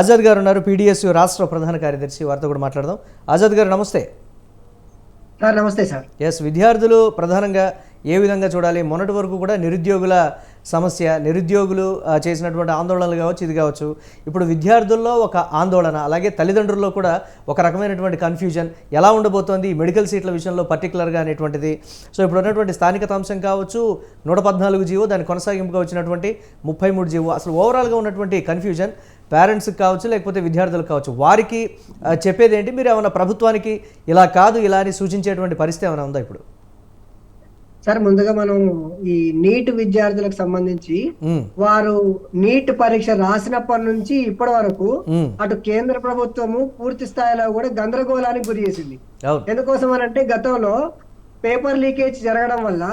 ఆజాద్ గారు ఉన్నారు పీడిఎస్ రాష్ట్ర ప్రధాన కార్యదర్శి, వారితో కూడా మాట్లాడదాం. ఆజాద్ గారు నమస్తే. సార్ నమస్తే సార్. ఎస్, విద్యార్థులు ప్రధానంగా ఏ విధంగా చూడాలి? మొన్నటి వరకు కూడా నిరుద్యోగుల సమస్య, నిరుద్యోగులు చేసినటువంటి ఆందోళనలు కావచ్చు, ఇది కావచ్చు. ఇప్పుడు విద్యార్థుల్లో ఒక ఆందోళన, అలాగే తల్లిదండ్రుల్లో కూడా ఒక రకమైనటువంటి కన్ఫ్యూజన్ ఎలా ఉండబోతోంది ఈ మెడికల్ సీట్ల విషయంలో పర్టికులర్గా అనేటువంటిది. సో ఇప్పుడు ఉన్నటువంటి స్థానికత అంశం కావచ్చు, 114 జీవో, దాని కొనసాగింపుగా వచ్చినటువంటి 33 జీవో, అసలు ఓవరాల్గా ఉన్నటువంటి కన్ఫ్యూజన్ పేరెంట్స్కి కావచ్చు, లేకపోతే విద్యార్థులకు కావచ్చు, వారికి చెప్పేది ఏంటి? మీరు ఏమైనా ప్రభుత్వానికి ఇలా కాదు ఇలా అని సూచించేటువంటి పరిస్థితి ఏమైనా ఉందా ఇప్పుడు? సార్ ముందుగా మనం ఈ నీట్ విద్యార్థులకు సంబంధించి వారు నీట్ పరీక్ష రాసినప్పటి నుంచి ఇప్పటి వరకు అటు కేంద్ర ప్రభుత్వము పూర్తి స్థాయిలో కూడా గందరగోళానికి గురి చేసింది. ఎందుకోసం అనంటే గతంలో పేపర్ లీకేజ్ జరగడం వల్ల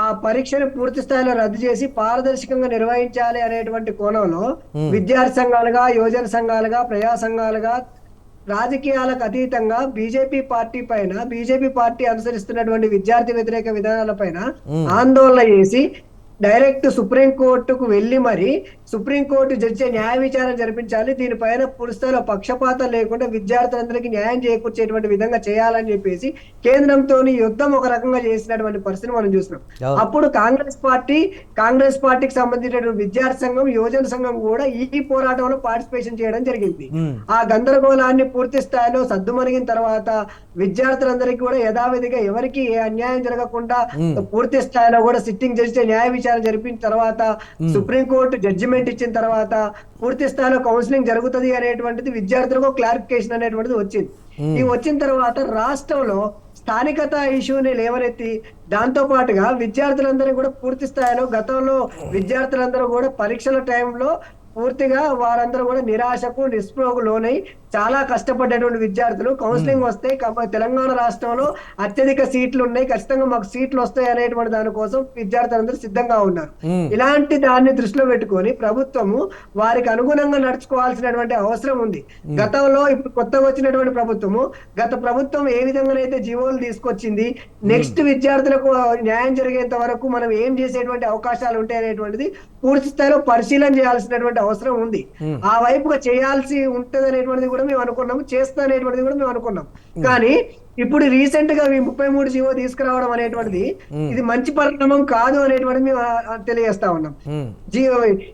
ఆ పరీక్షను పూర్తి స్థాయిలో రద్దు చేసి పారదర్శకంగా నిర్వహించాలి అనేటువంటి కోణంలో విద్యార్థి సంఘాలుగా, యువజన సంఘాలుగా, ప్రజా సంఘాలుగా, రాజకీయాలకు అతీతంగా బీజేపీ పార్టీ అనుసరిస్తున్నటువంటి విద్యార్థి వ్యతిరేక విధానాల పైన ఆందోళన చేసి డైరెక్ట్ సుప్రీంకోర్టుకు వెళ్లి మరి సుప్రీంకోర్టు జడ్జి న్యాయ విచారణ జరిపించాలి, దీనిపైన పూర్తిస్థాయిలో పక్షపాతం లేకుండా విద్యార్థులందరికీ న్యాయం చేకూర్చేటువంటి విధంగా చేయాలని చెప్పేసి కేంద్రంతో యుద్ధం ఒక రకంగా చేసినటువంటి పరిస్థితిని మనం చూస్తున్నాం. అప్పుడు కాంగ్రెస్ పార్టీకి సంబంధించినటువంటి విద్యార్థి సంఘం, యువజన సంఘం కూడా ఈ పోరాటంలో పార్టిసిపేషన్ చేయడం జరిగింది. ఆ గందరగోళాన్ని పూర్తి స్థాయిలో సద్దుమణిగిన తర్వాత విద్యార్థులందరికీ కూడా యథావిధిగా ఎవరికి ఏ అన్యాయం జరగకుండా పూర్తి స్థాయిలో కూడా సిట్టింగ్ జడ్జి న్యాయ విచారణ జరిపిన తర్వాత, సుప్రీంకోర్టు జడ్జిమెంట్ ఇచ్చిన తర్వాత పూర్తి స్థాయిలో కౌన్సిలింగ్ జరుగుతుంది అనేటువంటిది విద్యార్థులకు క్లారిఫికేషన్ అనేటువంటిది వచ్చింది. ఈ వచ్చిన తర్వాత రాష్ట్రంలో స్థానికత ఇష్యూని లేవనెత్తి దాంతో పాటుగా విద్యార్థులందరూ కూడా పూర్తి స్థాయిలో గతంలో విద్యార్థులందరూ కూడా పరీక్షల టైంలో పూర్తిగా వారందరూ కూడా నిరాశకు నిస్పృహకు లోనై చాలా కష్టపడ్డటువంటి విద్యార్థులు కౌన్సిలింగ్ వస్తే తెలంగాణ రాష్ట్రంలో అత్యధిక సీట్లు ఉన్నాయి, ఖచ్చితంగా మాకు సీట్లు వస్తాయి అనేటువంటి దానికోసం విద్యార్థులందరూ సిద్ధంగా ఉన్నారు. ఇలాంటి దాన్ని దృష్టిలో పెట్టుకొని ప్రభుత్వము వారికి అనుగుణంగా నడుచుకోవాల్సినటువంటి అవసరం ఉంది. గతంలో ఇప్పుడు కొత్తగా వచ్చినటువంటి గత ప్రభుత్వం ఏ విధంగానైతే జీవోలు తీసుకొచ్చింది, నెక్స్ట్ విద్యార్థులకు న్యాయం జరిగేంత వరకు మనం ఏం చేసేటువంటి అవకాశాలు ఉంటాయి అనేటువంటిది పూర్తి స్థాయిలో పరిశీలన చేయాల్సినటువంటి అవసరం ఉంది. ఆ వైపుగా చేయాల్సి ఉంటది అనేటువంటిది కూడా మేము అనుకున్నాము, చేస్తా అనేటువంటిది కూడా మేము అనుకున్నాం. కానీ ఇప్పుడు రీసెంట్ గా 33 జీవో తీసుకురావడం అనేటువంటిది ఇది మంచి పరిణామం కాదు అనేటువంటిది మేము తెలియజేస్తా ఉన్నాం.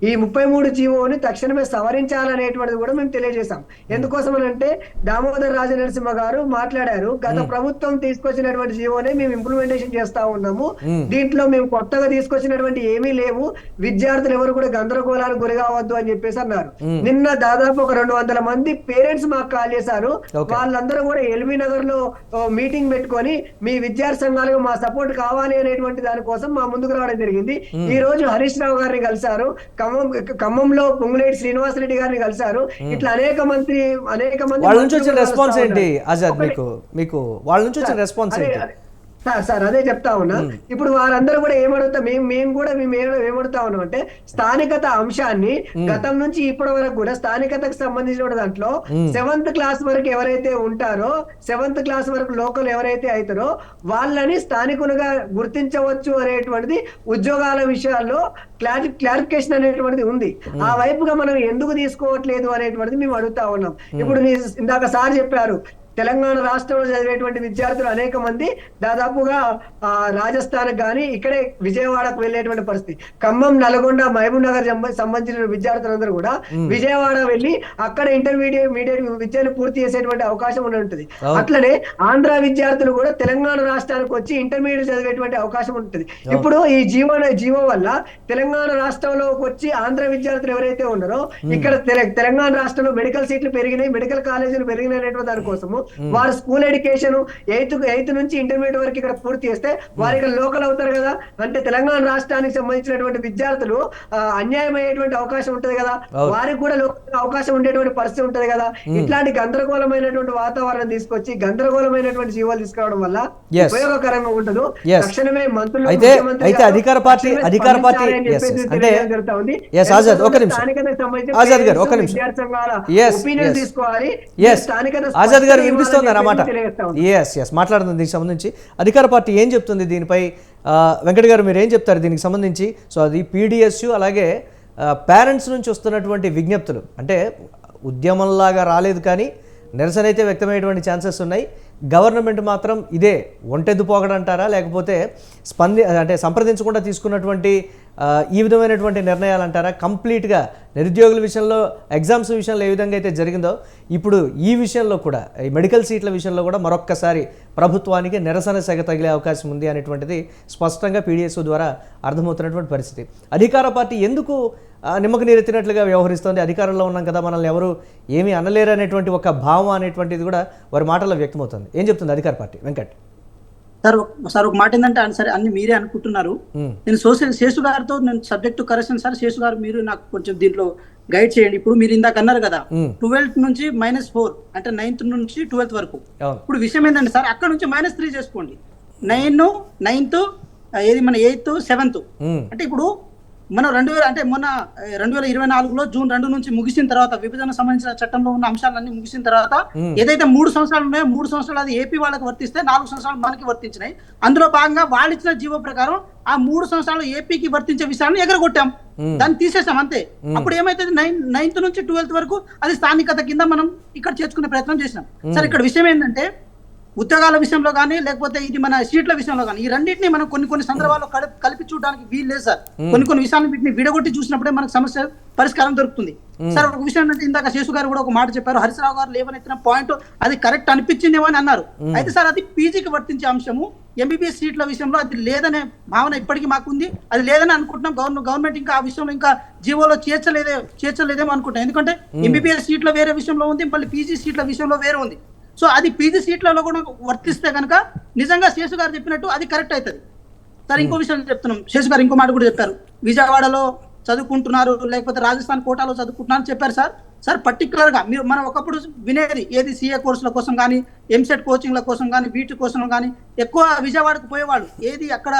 ఈ 33 జీవోని తక్షణమే సవరించాలనేటువంటిది కూడా మేము తెలియజేశాం. ఎందుకోసం అంటే దామోదర్ రాజనరసింహ గారు మాట్లాడారు, గత ప్రభుత్వం తీసుకొచ్చినటువంటి జీవోనే మేము ఇంప్లిమెంటేషన్ చేస్తా ఉన్నాము, దీంట్లో మేము కొత్తగా తీసుకొచ్చినటువంటి ఏమీ లేవు, విద్యార్థులు ఎవరు కూడా గందరగోళానికి గురి కావద్దు అని చెప్పేసి అన్నారు. నిన్న దాదాపు ఒక 200 మంది పేరెంట్స్ మాకు కాల్ చేశారు. వాళ్ళందరూ కూడా ఎల్బీ నగర్ లో మీటింగ్ పెట్టుకొని మీ విద్యార్థి సంఘాలకు మా సపోర్ట్ కావాలి అనేటువంటి దానికోసం మా ముందుకు రావడం జరిగింది. ఈ రోజు హరీష్ రావు గారిని కలిశారు, ఖమ్మంలో పొంగులేటి శ్రీనివాసరెడ్డి గారిని కలిశారు. ఇట్లా అనేక మంది వాళ్ళ నుంచి వచ్చిన రెస్పాన్స్ ఏంటి ఆజాద్? మీకు వాళ్ళ నుంచి వచ్చిన రెస్పాన్స్ ఏంటి? సార్ అదే చెప్తా ఉన్నా. ఇప్పుడు వారందరూ కూడా మేము ఏమడుతా ఉన్నాం అంటే స్థానికత అంశాన్ని గతం నుంచి ఇప్పటి వరకు కూడా స్థానికతకు సంబంధించిన దాంట్లో 7th క్లాస్ వరకు ఎవరైతే ఉంటారో, 7th క్లాస్ వరకు లోకల్ ఎవరైతే అవుతారో వాళ్ళని స్థానికులుగా గుర్తించవచ్చు అనేటువంటిది ఉద్యోగాల విషయాల్లో క్లారిఫికేషన్ అనేటువంటిది ఉంది. ఆ వైపుగా మనం ఎందుకు తీసుకోవట్లేదు అనేటువంటిది మేము అడుగుతా ఉన్నాం. ఇప్పుడు ఇందాక సార్ చెప్పారు, తెలంగాణ రాష్ట్రంలో చదివేటువంటి విద్యార్థులు అనేక మంది దాదాపుగా రాజస్థాన్ కానీ ఇక్కడే విజయవాడకు వెళ్ళేటువంటి పరిస్థితి. ఖమ్మం, నల్గొండ, మహబూబ్ నగర్ సంబంధించిన విద్యార్థులందరూ కూడా విజయవాడ వెళ్ళి అక్కడ ఇంటర్మీడియట్ విద్యను పూర్తి చేసేటువంటి అవకాశం ఉంటుంది. అట్లనే ఆంధ్ర విద్యార్థులు కూడా తెలంగాణ రాష్ట్రానికి వచ్చి ఇంటర్మీడియట్ చదివేటువంటి అవకాశం ఉంటుంది. ఇప్పుడు ఈ జీవో వల్ల తెలంగాణ రాష్ట్రంలోకి వచ్చి ఆంధ్ర విద్యార్థులు ఎవరైతే ఉన్నారో ఇక్కడ తెలంగాణ రాష్ట్రంలో మెడికల్ సీట్లు పెరిగినాయి, మెడికల్ కాలేజీలు పెరిగినాయి అనేటువంటి దానికోసము వారు స్కూల్ ఎడ్యుకేషన్ ఎయిత్ నుంచి ఇంటర్మీడియట్ వరకు ఇక్కడ పూర్తి చేస్తే వారు ఇక్కడ లోకల్ అవుతారు కదా. అంటే తెలంగాణ రాష్ట్రానికి సంబంధించినటువంటి విద్యార్థులు అన్యాయమయ్యేటువంటి అవకాశం ఉంటది కదా, వారికి కూడా లోకల్ అవకాశం ఉండేటువంటి పరిస్థితి ఉంటది కదా. ఇట్లాంటి గందరగోళమైనటువంటి వాతావరణం తీసుకొచ్చి గందరగోళమైనటువంటి జీవాలు తీసుకురావడం వల్ల ఉపయోగకరంగా ఉండదు. తక్షణమే మంత్రులు అయితే అధికార పార్టీ అంటే ఆజాద్ ఒక నిమిషం, ఆజాద్ గారు ఒక నిమిషం, ఆజాద్ గారు వినిపిస్తుంది అన్నమాట. ఎస్ మాట్లాడుతుంది దీనికి సంబంధించి అధికార పార్టీ ఏం చెప్తుంది దీనిపై? వెంకట్ గారు మీరు ఏం చెప్తారు దీనికి సంబంధించి? సో అది పీడిఎస్యు అలాగే పేరెంట్స్ నుంచి వస్తున్నటువంటి విజ్ఞప్తులు అంటే ఉద్యమంలాగా రాలేదు కానీ నిరసన అయితే వ్యక్తమయ్యేటువంటి ఛాన్సెస్ ఉన్నాయి. గవర్నమెంట్ మాత్రం ఇదే ఒంటెద్దు పోగడంటారా, లేకపోతే సంప్రదించకుండా తీసుకున్నటువంటి ఈ విధమైనటువంటి నిర్ణయాలు అంటారా? కంప్లీట్గా నిరుద్యోగుల విషయంలో, ఎగ్జామ్స్ విషయంలో ఏ విధంగా అయితే జరిగిందో ఇప్పుడు ఈ విషయంలో కూడా, ఈ మెడికల్ సీట్ల విషయంలో కూడా మరొక్కసారి ప్రభుత్వానికి నిరసన సెగ తగిలే అవకాశం ఉంది అనేటువంటిది స్పష్టంగా పీడిఎస్ ద్వారా అర్థమవుతున్నటువంటి పరిస్థితి. అధికార పార్టీ ఎందుకు నిమ్మకు నీరెత్తినట్లుగా వ్యవహరిస్తోంది? అధికారంలో ఉన్నాం కదా, మనల్ని ఎవరు ఏమీ అనలేరు అనేటువంటి ఒక భావం అనేటువంటిది కూడా వారి మాటల్లో వ్యక్తమవుతుంది. ఏం చెప్తుంది అధికార పార్టీ? వెంకట్ సార్ ఒక మాట ఏంటంటే సరే అన్ని మీరే అనుకుంటున్నారు. నేను శేషు గారితో నేను సబ్జెక్ట్ కరెక్షన్ సార్. శేషు గారు మీరు నాకు కొంచెం దీంట్లో గైడ్ చేయండి. ఇప్పుడు మీరు ఇందాక అన్నారు కదా 12th నుంచి -4 అంటే 9th నుంచి 12th వరకు. ఇప్పుడు విషయం ఏంటంటే సార్ అక్కడ నుంచి -3 చేసుకోండి. 9, 9th, ఏది మన 8th, 7th. అంటే ఇప్పుడు మనం 2024లో జూన్ 2 నుంచి ముగిసిన తర్వాత విభజన సంబంధించిన చట్టంలో ఉన్న అంశాలన్నీ ముగిసిన తర్వాత ఏదైతే 3 సంవత్సరాలు ఉన్నాయో 3 సంవత్సరాలు అది ఏపీ వాళ్ళకి వర్తిస్తే 4 సంవత్సరాలు మనకి వర్తించినాయి. అందులో భాగంగా వాళ్ళు ఇచ్చిన జీవో ప్రకారం ఆ 3 సంవత్సరాలు ఏపీకి వర్తించే విషయాన్ని ఎగరగొట్టాం, దాన్ని తీసేసాం అంతే. అప్పుడు ఏమైతుంది 9th నుంచి 12th వరకు అది స్థానికత కింద మనం ఇక్కడ చేర్చుకునే ప్రయత్నం చేసినాం. సరే ఇక్కడ విషయం ఏంటంటే ఉద్యోగాల విషయంలో కానీ లేకపోతే ఇది మన సీట్ల విషయంలో కానీ ఈ రెండింటిని మనం కొన్ని సందర్భాల్లో కలిపి చూడడానికి వీలు లేదు సార్. కొన్ని విషయాలను వీటిని విడగొట్టి చూసినప్పుడే మనకు సమస్య పరిష్కారం దొరుకుతుంది. సార్ ఒక విషయం అంటే ఇందాక శేషు గారు కూడా ఒక మాట చెప్పారు, హరీశ్రావు గారు లేవనెత్తిన పాయింట్ అది కరెక్ట్ అనిపించిందేమో అని అన్నారు. అయితే సార్ అది పీజీకి వర్తించే అంశము, ఎంబీబీఎస్ సీట్ల విషయంలో అది లేదనే భావన ఇప్పటికీ మాకుంది. అది లేదని అనుకుంటున్నాం. గవర్నమెంట్ ఇంకా ఆ విషయంలో ఇంకా జీవోలో చేర్చలేదేమో అనుకుంటాం. ఎందుకంటే ఎంబీబీఎస్ సీట్ల వేరే విషయంలో ఉంది, మళ్ళీ పీజీ సీట్ల విషయంలో వేరే ఉంది. సో అది పీజీ సీట్లలో కూడా వర్తిస్తే కనుక నిజంగా శేషు గారు చెప్పినట్టు అది కరెక్ట్ అవుతుంది. సార్ ఇంకో విషయం చెప్తున్నాం, శేషు గారు ఇంకో మాట కూడా చెప్పారు, విజయవాడలో చదువుకుంటున్నారు లేకపోతే రాజస్థాన్ కోటాలో చదువుకుంటున్నారు అని చెప్పారు సార్. సార్ పర్టికులర్ గా మనం ఒకప్పుడు వినేది ఏది సిఏ కోర్సుల కోసం కానీ ఎంసెట్ కోచింగ్ల కోసం కానీ వీటి కోసం కానీ ఎక్కువ విజయవాడకు పోయేవాళ్ళు. ఏది అక్కడ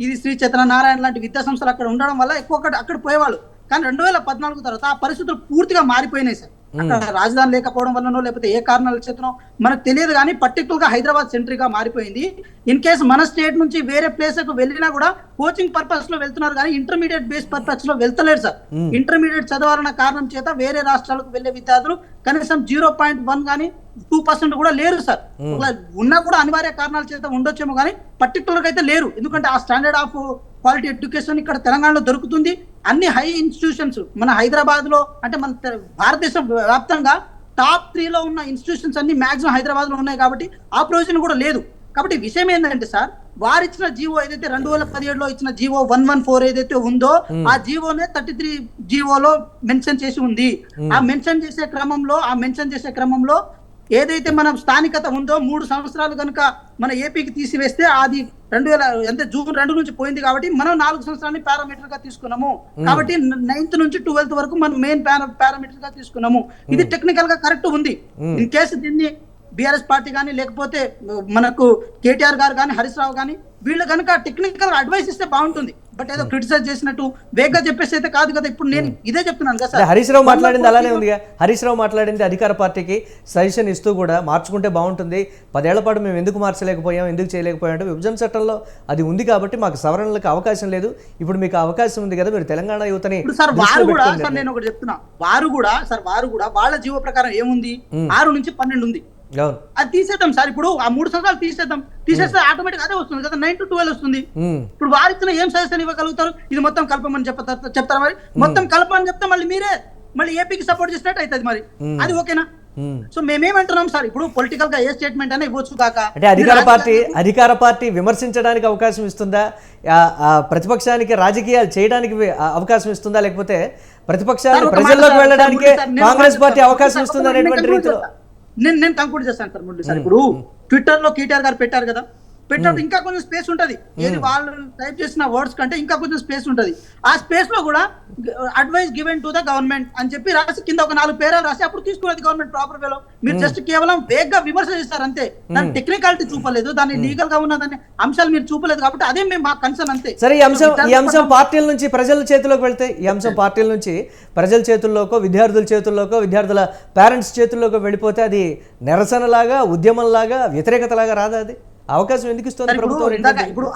ఇది శ్రీ చైతన్య నారాయణ లాంటి విద్యా సంస్థలు అక్కడ ఉండడం వల్ల ఎక్కువ అక్కడ పోయేవాళ్ళు. కానీ 2014 తర్వాత ఆ పరిస్థితులు పూర్తిగా మారిపోయినాయి సార్. అక్కడ రాజధాని లేకపోవడం వల్లనో లేకపోతే ఏ కారణాల చేతనో మనకు తెలియదు కానీ పర్టికులర్ గా హైదరాబాద్ సెంట్రిక్ గా మారిపోయింది. ఇన్ కేసు మన స్టేట్ నుంచి వేరే ప్లేస్ కు వెళ్ళినా కూడా కోచింగ్ పర్పస్ లో వెళ్తున్నారు కానీ ఇంటర్మీడియట్ బేస్ పర్పస్ లో వెళ్తలేరు సార్. ఇంటర్మీడియట్ చదవాలన్న కారణం చేత వేరే రాష్ట్రాలకు వెళ్లే విద్యార్థులు కనీసం 0.1 కానీ 2% కూడా లేరు సార్. ఉన్నా కూడా అనివార్య కారణాల చేత ఉండొచ్చేమో కానీ పర్టికులర్ గా అయితే లేరు. ఎందుకంటే ఆ స్టాండర్డ్ ఆఫ్ క్వాలిటీ ఎడ్యుకేషన్ ఇక్కడ తెలంగాణలో దొరుకుతుంది. అన్ని హై ఇన్స్టిట్యూషన్స్ మన హైదరాబాద్ లో అంటే మన భారతదేశం వ్యాప్తంగా టాప్ 3లో ఉన్న ఇన్స్టిట్యూషన్స్ అన్ని మాక్సిమం హైదరాబాద్ లో ఉన్నాయి కాబట్టి ఆ ప్రొవిజన్ కూడా లేదు. కాబట్టి విషయం ఏంటంటే సార్ వారిచ్చిన జీవో ఏదైతే 2017లో ఇచ్చిన జీవో 114 ఏదైతే ఉందో ఆ జీవోనే 33 జీవోలో మెన్షన్ చేసి ఉంది. ఆ మెన్షన్ చేసే క్రమంలో ఏదైతే మనం స్థానికత ఉందో 3 సంవత్సరాలు కనుక మన ఏపీకి తీసివేస్తే అది జూన్ 2 నుంచి పోయింది కాబట్టి మనం 4 సంవత్సరాన్ని పారామీటర్ గా తీసుకున్నాము. కాబట్టి 9th నుంచి 12th వరకు మనం మెయిన్ పారామీటర్ గా తీసుకున్నాము. ఇది టెక్నికల్ గా కరెక్ట్ ఉంది. ఇన్ కేసు దీన్ని బీఆర్ఎస్ పార్టీ కానీ లేకపోతే మనకు కేటీఆర్ గారు కానీ హరీశ్రావు కానీ వీళ్ళు కనుక టెక్నికల్ అడ్వైస్ ఇస్తే బాగుంటుంది. బట్ ఏదో క్రిటిసైజ్ చేసినట్టు వేగంగా చెప్పేసి అయితే కాదు కదా. ఇప్పుడు నేను ఇదే చెప్తున్నాను కదా సార్. హరీశ్రావు మాట్లాడింది అలానే ఉందిగా. హరీశ్రావు మాట్లాడింది అధికార పార్టీకి సజెషన్ ఇస్తూ కూడా మార్చుకుంటే బాగుంటుంది, 10 ఏళ్ల పాటు మేము ఎందుకు మార్చలేకపోయాం, ఎందుకు చేయలేకపోయాం, విభజన చట్టంలో అది ఉంది కాబట్టి మాకు సవరణలకు అవకాశం లేదు, ఇప్పుడు మీకు అవకాశం ఉంది కదా, మీరు తెలంగాణ యువతని. సార్ వారు కూడా సార్ నేను ఒకటి చెప్తున్నా, వారు కూడా వాళ్ళ జీవో ప్రకారం ఏముంది 6 నుంచి 12 ఉంది. అది తీసేద్దాం సార్. ఇప్పుడు ఆ 3 సంవత్సరాలు తీసేస్తే ఆటోమేటిక్ అదే వస్తుంది కదా, 9 to 12 వస్తుంది. ఇప్పుడు వారిచ్చిన ఏం సజెషన్ ఇవ్వగలుగుతారు? ఇది మొత్తం కలపమని చెప్తారా? మరి మొత్తం కలపమని చెప్తే మళ్ళీ ఏపీకి సపోర్ట్ చేసినట్టు అవుతుంది. మరి అది ఓకేనా? సో మేమేమంటున్నాం సార్, ఇప్పుడు పొలిటికల్ గా ఏ స్టేట్మెంట్ అయినా ఇవ్వచ్చు కాక అంటే అధికార పార్టీ విమర్శించడానికి అవకాశం ఇస్తుందా, ప్రతిపక్షానికి రాజకీయాలు చేయడానికి అవకాశం ఇస్తుందా, లేకపోతే ప్రతిపక్షాలు ప్రజల్లోకి వెళ్ళడానికి కాంగ్రెస్ పార్టీ అవకాశం ఇస్తుందా అనేటువంటి రీతిలో నేను కంక్లూడ్ చేస్తాను సార్ మురళి సార్. ఇప్పుడు ట్విట్టర్ లో కేటీఆర్ గారు పెట్టారు కదా, పెట్టినప్పుడు ఇంకా కొంచెం స్పేస్ ఉంటది. ఏది వాళ్ళు టైప్ చేసిన వర్డ్స్ కంటే ఇంకా కొంచెం స్పేస్ ఉంటది. ఆ స్పేస్ లో కూడా advice given to the government అని చెప్పి రాసి కింద ఒక 4 పేరాలు రాసి అప్పుడు తీసుకున్నది గవర్నమెంట్ ప్రాపర్ వేలో. మీరు జస్ట్ కేవలం వేగ్ గా విమర్శ చేస్తారు అంతే, దాని టెక్నికాలిటీ చూపలేదు, దాని లీగల్ గా ఉన్న దాని అంశాలు మీరు చూపలేదు. కాబట్టి అదే మేము మా కన్సర్న్ అంతే. సరే, ఈ అంశం పార్టీల నుంచి ప్రజల చేతిలోకి వెళ్తే, ఈ అంశం పార్టీల నుంచి ప్రజల చేతుల్లోకో, విద్యార్థుల చేతుల్లోకో, విద్యార్థుల పేరెంట్స్ చేతుల్లోకి వెళ్ళిపోతే అది నిరసనలాగా, ఉద్యమంలాగా, వ్యతిరేకతలాగా రాదా? అది అవకాశం ఎందుకు ఇస్తుంది ప్రభుత్వం? ఇప్పుడు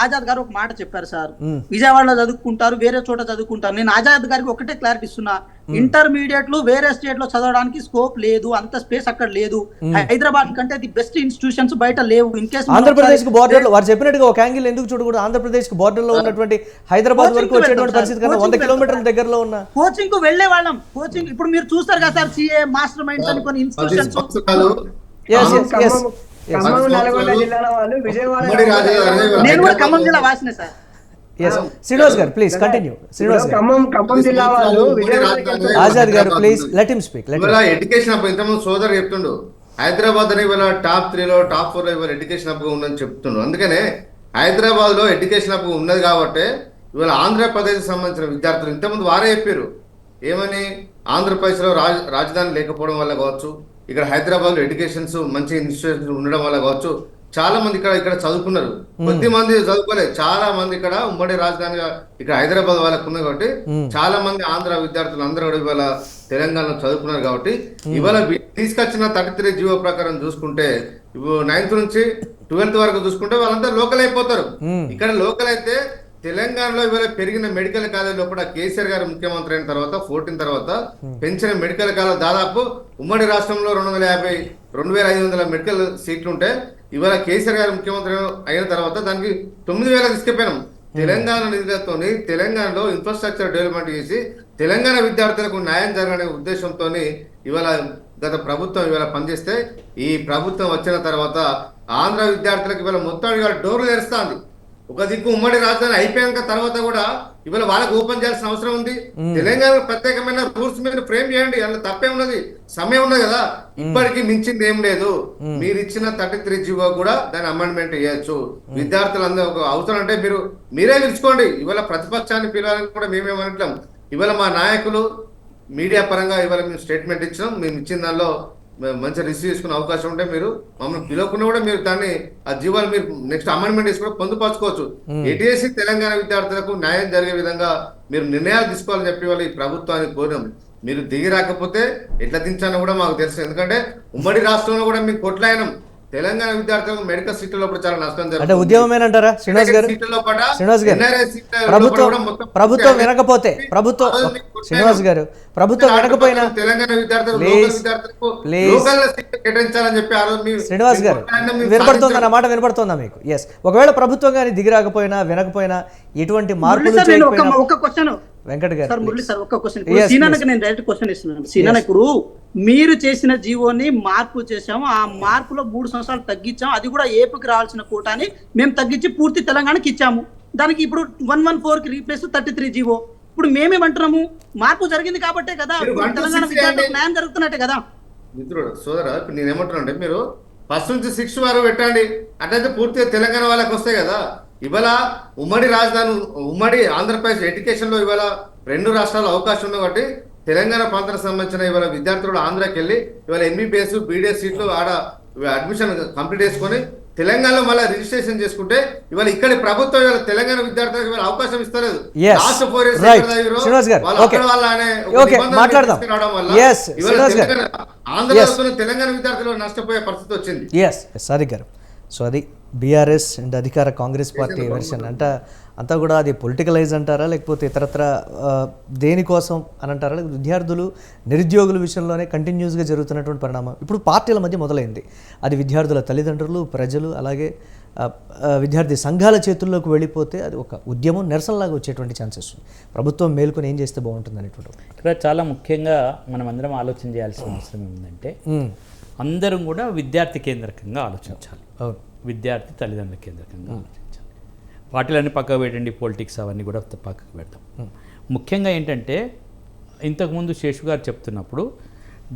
ఆజాద్ గారు ఒక మాట చెప్పారు సార్, విజయవాడలో చదువుకుంటారు, వేరే చోట చదువుకుంటారు. నేను ఆజాద్ గారికి ఒకటే క్లారిటీ ఇస్తున్నా, ఇంటర్మీడియట్ వేరే స్టేట్ లో చదవడానికి స్కోప్ లేదు, అంత స్పేస్ అక్కడ లేదు. హైదరాబాద్ కంటే ది బెస్ట్ ఇన్స్టిట్యూషన్స్ బయట లేవు. ఇన్ కేసు ఆంధ్రప్రదేశ్ కు బోర్డర్ లో వారు చెప్పినట్టుగా ఒక యాంగిల్ ఎందుకు చూడకూడదు? ఆంధ్రప్రదేశ్ కు బోర్డర్ లో ఉన్నటువంటి హైదరాబాద్ వరకు వచ్చేటువంటి పరిస్థితి కన్నా 100 కిలోమీటర్ల దగ్గరలో ఉన్న కోచింగ్ కు వెళ్లే వాళ్ళం. కోచింగ్ ఇప్పుడు మీరు చూస్తారు కదా సార్, సిఏ మాస్టర్ మైండ్స్ అని కొన్ని ఇన్స్టిట్యూషన్స్. ఖమ్మం, నల్గొండ జిల్లాల వాళ్ళు విజయవాడ, నేను కూడా ఖమ్మం జిల్లా వాసిన సార్. శ్రీనివాస్ గారు ప్లీజ్ కంటిన్యూ. శ్రీనివాస్ గారు, ఖమ్మం జిల్లా వాళ్ళు ఆజాద్ గారు please let him speak. Education అప్పుడు ఇంతకుముందు సోదరు చెప్తుండు, హైదరాబాద్ అని ఇవాళ టాప్ 3లో టాప్ 4లో ఇవాళ ఎడ్యుకేషన్ హబ్ ఉందని చెప్తుండు. అందుకనే హైదరాబాద్ లో ఎడ్యుకేషన్ హబ్ ఉన్నది కాబట్టి ఇవాళ ఆంధ్రప్రదేశ్ సంబంధించిన విద్యార్థులు ఇంతకుముందు వారే చెప్పారు ఏమని, ఆంధ్రప్రదేశ్ లో రాజధాని లేకపోవడం వల్ల కావచ్చు, ఇక్కడ హైదరాబాద్ లో ఎడ్యుకేషన్స్ మంచి ఇన్స్టిట్యూషన్స్ ఉండడం వల్ల కావచ్చు, చాలా మంది ఇక్కడ చదువుకున్నారు. కొద్ది మంది చదువుకోలేదు, చాలా మంది ఇక్కడ ఉమ్మడి రాజధానిగా ఇక్కడ హైదరాబాద్ వాళ్ళకు ఉన్నది కాబట్టి చాలా మంది ఆంధ్ర విద్యార్థులు అందరూ కూడా ఇవాళ తెలంగాణలో చదువుకున్నారు. కాబట్టి ఇవాళ తీసుకొచ్చిన 33 జీవో ప్రకారం చూసుకుంటే 9th నుంచి 12th వరకు చూసుకుంటే వాళ్ళంతా లోకల్ అయిపోతారు. ఇక్కడ లోకల్ అయితే తెలంగాణలో ఇవాళ పెరిగిన మెడికల్ కాలేజ్ లోపల కేసీఆర్ గారు ముఖ్యమంత్రి అయిన తర్వాత 14 తర్వాత పెంచిన మెడికల్ కాలేజ్ దాదాపు ఉమ్మడి రాష్ట్రంలో 250 మెడికల్ సీట్లు ఉంటే ఇవాళ కేసీఆర్ గారు ముఖ్యమంత్రి అయిన తర్వాత దానికి 9,000 తీసుకెళ్లిపోయినాం. తెలంగాణ నిధులతో తెలంగాణలో ఇన్ఫ్రాస్ట్రక్చర్ డెవలప్మెంట్ చేసి తెలంగాణ విద్యార్థులకు న్యాయం జరగనే ఉద్దేశంతో ఇవాళ గత ప్రభుత్వం ఇవాళ పనిచేస్తే, ఈ ప్రభుత్వం వచ్చిన తర్వాత ఆంధ్ర విద్యార్థులకు ఇవాళ మొత్తం ఇవాళ డోర్లు తెరుస్తుంది. ఒక దిక్కు ఉమ్మడి రాజధాని అయిపోయాక తర్వాత కూడా ఇవాళ వాళ్ళకి ఓపెన్ చేయాల్సిన అవసరం ఉంది. తెలంగాణ ప్రత్యేకమైన రూల్స్ మీరు ఫ్రేమ్ చేయండి, అందులో తప్పే ఉన్నది, సమయం ఉన్నది కదా. ఇప్పటికీ మించింది ఏం లేదు. మీరు ఇచ్చిన 33 జీవో కూడా దాన్ని అమెండ్మెంట్ చేయొచ్చు. విద్యార్థులందరూ ఒక అవసరం అంటే మీరే పిలుచుకోండి. ఇవాళ ప్రతిపక్షాన్ని పిలవాలని కూడా మేమేమంటాం. ఇవాళ మా నాయకులు మీడియా పరంగా ఇవాళ మేము స్టేట్మెంట్ ఇచ్చినాం, మేము ఇచ్చిన దానిలో మంచిగా రిసీవ్ చేసుకునే అవకాశం ఉంటే మీరు మమ్మల్ని పిలవకుండా కూడా మీరు దాన్ని ఆ జీవాలు మీరు నెక్స్ట్ అమెండ్మెంట్ వేసి కూడా పొందుపరచుకోవచ్చు. ఏటీఎస్సీ తెలంగాణ విద్యార్థులకు న్యాయం జరిగే విధంగా మీరు నిర్ణయాలు తీసుకోవాలని చెప్పి వాళ్ళు ఈ ప్రభుత్వాన్ని కోరినాం. మీరు దిగి రాకపోతే ఎట్లా దించాలో కూడా మాకు తెలుసు. ఎందుకంటే ఉమ్మడి రాష్ట్రంలో కూడా మీకు కొట్లాయనం తెలంగాణ విద్యార్థులకు మెడికల్ సీట్ల లోపల చాలా నష్టం జరుగుతుంది. అంటే ఉద్యమమేనంటారా శ్రీనివాస్ గారు? శ్రీనివాస్ గారు, ప్రభుత్వం వినకపోతే శ్రీనివాస్ గారు ప్రభుత్వం వినకపోయినా తెలంగాణ విద్యార్థులకు కేటాయించాలని చెప్పి శ్రీనివాస్ గారు వినపడుతుందా నా మాట? వినపడుతుందా మీకు? ఎస్. ఒకవేళ ప్రభుత్వం కానీ దిగి రాకపోయినా వినకపోయినా ఎటువంటి మార్పులు వెంకట్ గారు సార్, మురళి సార్, ఒక్క క్వశ్చన్ సీనానికి నేను డైరెక్ట్ క్వశ్చన్ ఇస్తున్నాను. సీనా, ఇప్పుడు మీరు చేసిన జీవోని మార్పు చేసాము, ఆ మార్పులో 3 సంవత్సరాలు తగ్గించాము, అది కూడా ఏపీకి రావాల్సిన కోటాని మేము తగ్గించి పూర్తి తెలంగాణకి ఇచ్చాము. దానికి ఇప్పుడు 114 కి రీప్లేస్ 33 జీవో. ఇప్పుడు మేమేమంటున్నాము, మార్పు జరిగింది కాబట్టే కదా తెలంగాణ విద్యార్థులకు న్యాయం జరుగుతున్నట్టే కదా. మిత్రుడు సోదరా, ఇప్పుడు నేను ఏమంటున్నా అంటే మీరు 1 నుంచి 6 వరకు పెట్టండి, అట్లయితే పూర్తిగా తెలంగాణ వాళ్ళకి వస్తాయి కదా. ఇవాళ ఉమ్మడి రాజధాని ఉమ్మడి ఆంధ్రప్రదేశ్ ఎడ్యుకేషన్ లో ఇవాళ 2 రాష్ట్రాలు అవకాశం ఉంది కాబట్టి తెలంగాణ ప్రాంతానికి సంబంధించిన ఇవాళ విద్యార్థులు ఆంధ్రాకి వెళ్ళి ఇవాళ ఎంబీబీఎస్ బీడీఎస్ సీట్లు ఆడ అడ్మిషన్ కంప్లీట్ చేసుకొని తెలంగాణలో మళ్ళీ రిజిస్ట్రేషన్ చేసుకుంటే ఇవాళ ఇక్కడ ప్రభుత్వం ఇవాళ తెలంగాణ విద్యార్థులకు ఇవాళ అవకాశం ఇస్తలేదు. లాస్ట్ 4 years ఆంధ్రప్రదేశ్ తెలంగాణ విద్యార్థులు నష్టపోయే పరిస్థితి వచ్చింది. సారీ గారు, సో అది బీఆర్ఎస్ అండ్ అధికార కాంగ్రెస్ పార్టీ వెర్షన్ అంతా కూడా అది పొలిటికలైజ్ అంటారా, లేకపోతే ఇతరత్ర దేనికోసం అని అంటారా? విద్యార్థులు నిరుద్యోగుల విషయంలోనే కంటిన్యూస్గా జరుగుతున్నటువంటి పరిణామం ఇప్పుడు పార్టీల మధ్య మొదలైంది. అది విద్యార్థుల తల్లిదండ్రులు, ప్రజలు, అలాగే విద్యార్థి సంఘాల చేతుల్లోకి వెళ్ళిపోతే అది ఒక ఉద్యమం, నిరసనలాగా వచ్చేటువంటి ఛాన్సెస్ ఉంది. ప్రభుత్వం మేల్కొని ఏం చేస్తే బాగుంటుంది అనేటువంటి ఇక్కడ చాలా ముఖ్యంగా మనం అందరం ఆలోచన చేయాల్సిన అవసరం ఏమిటంటే అందరం కూడా విద్యార్థి కేంద్రకంగా ఆలోచించాలి. విద్యార్థి తల్లిదండ్రుల కేంద్రకంగా ఆలోచించాలి. పార్టీలన్నీ పక్కకు పెట్టండి, పొలిటిక్స్ అవన్నీ కూడా పక్కకు పెడతాం. ముఖ్యంగా ఏంటంటే ఇంతకుముందు శేషు గారు చెప్తున్నప్పుడు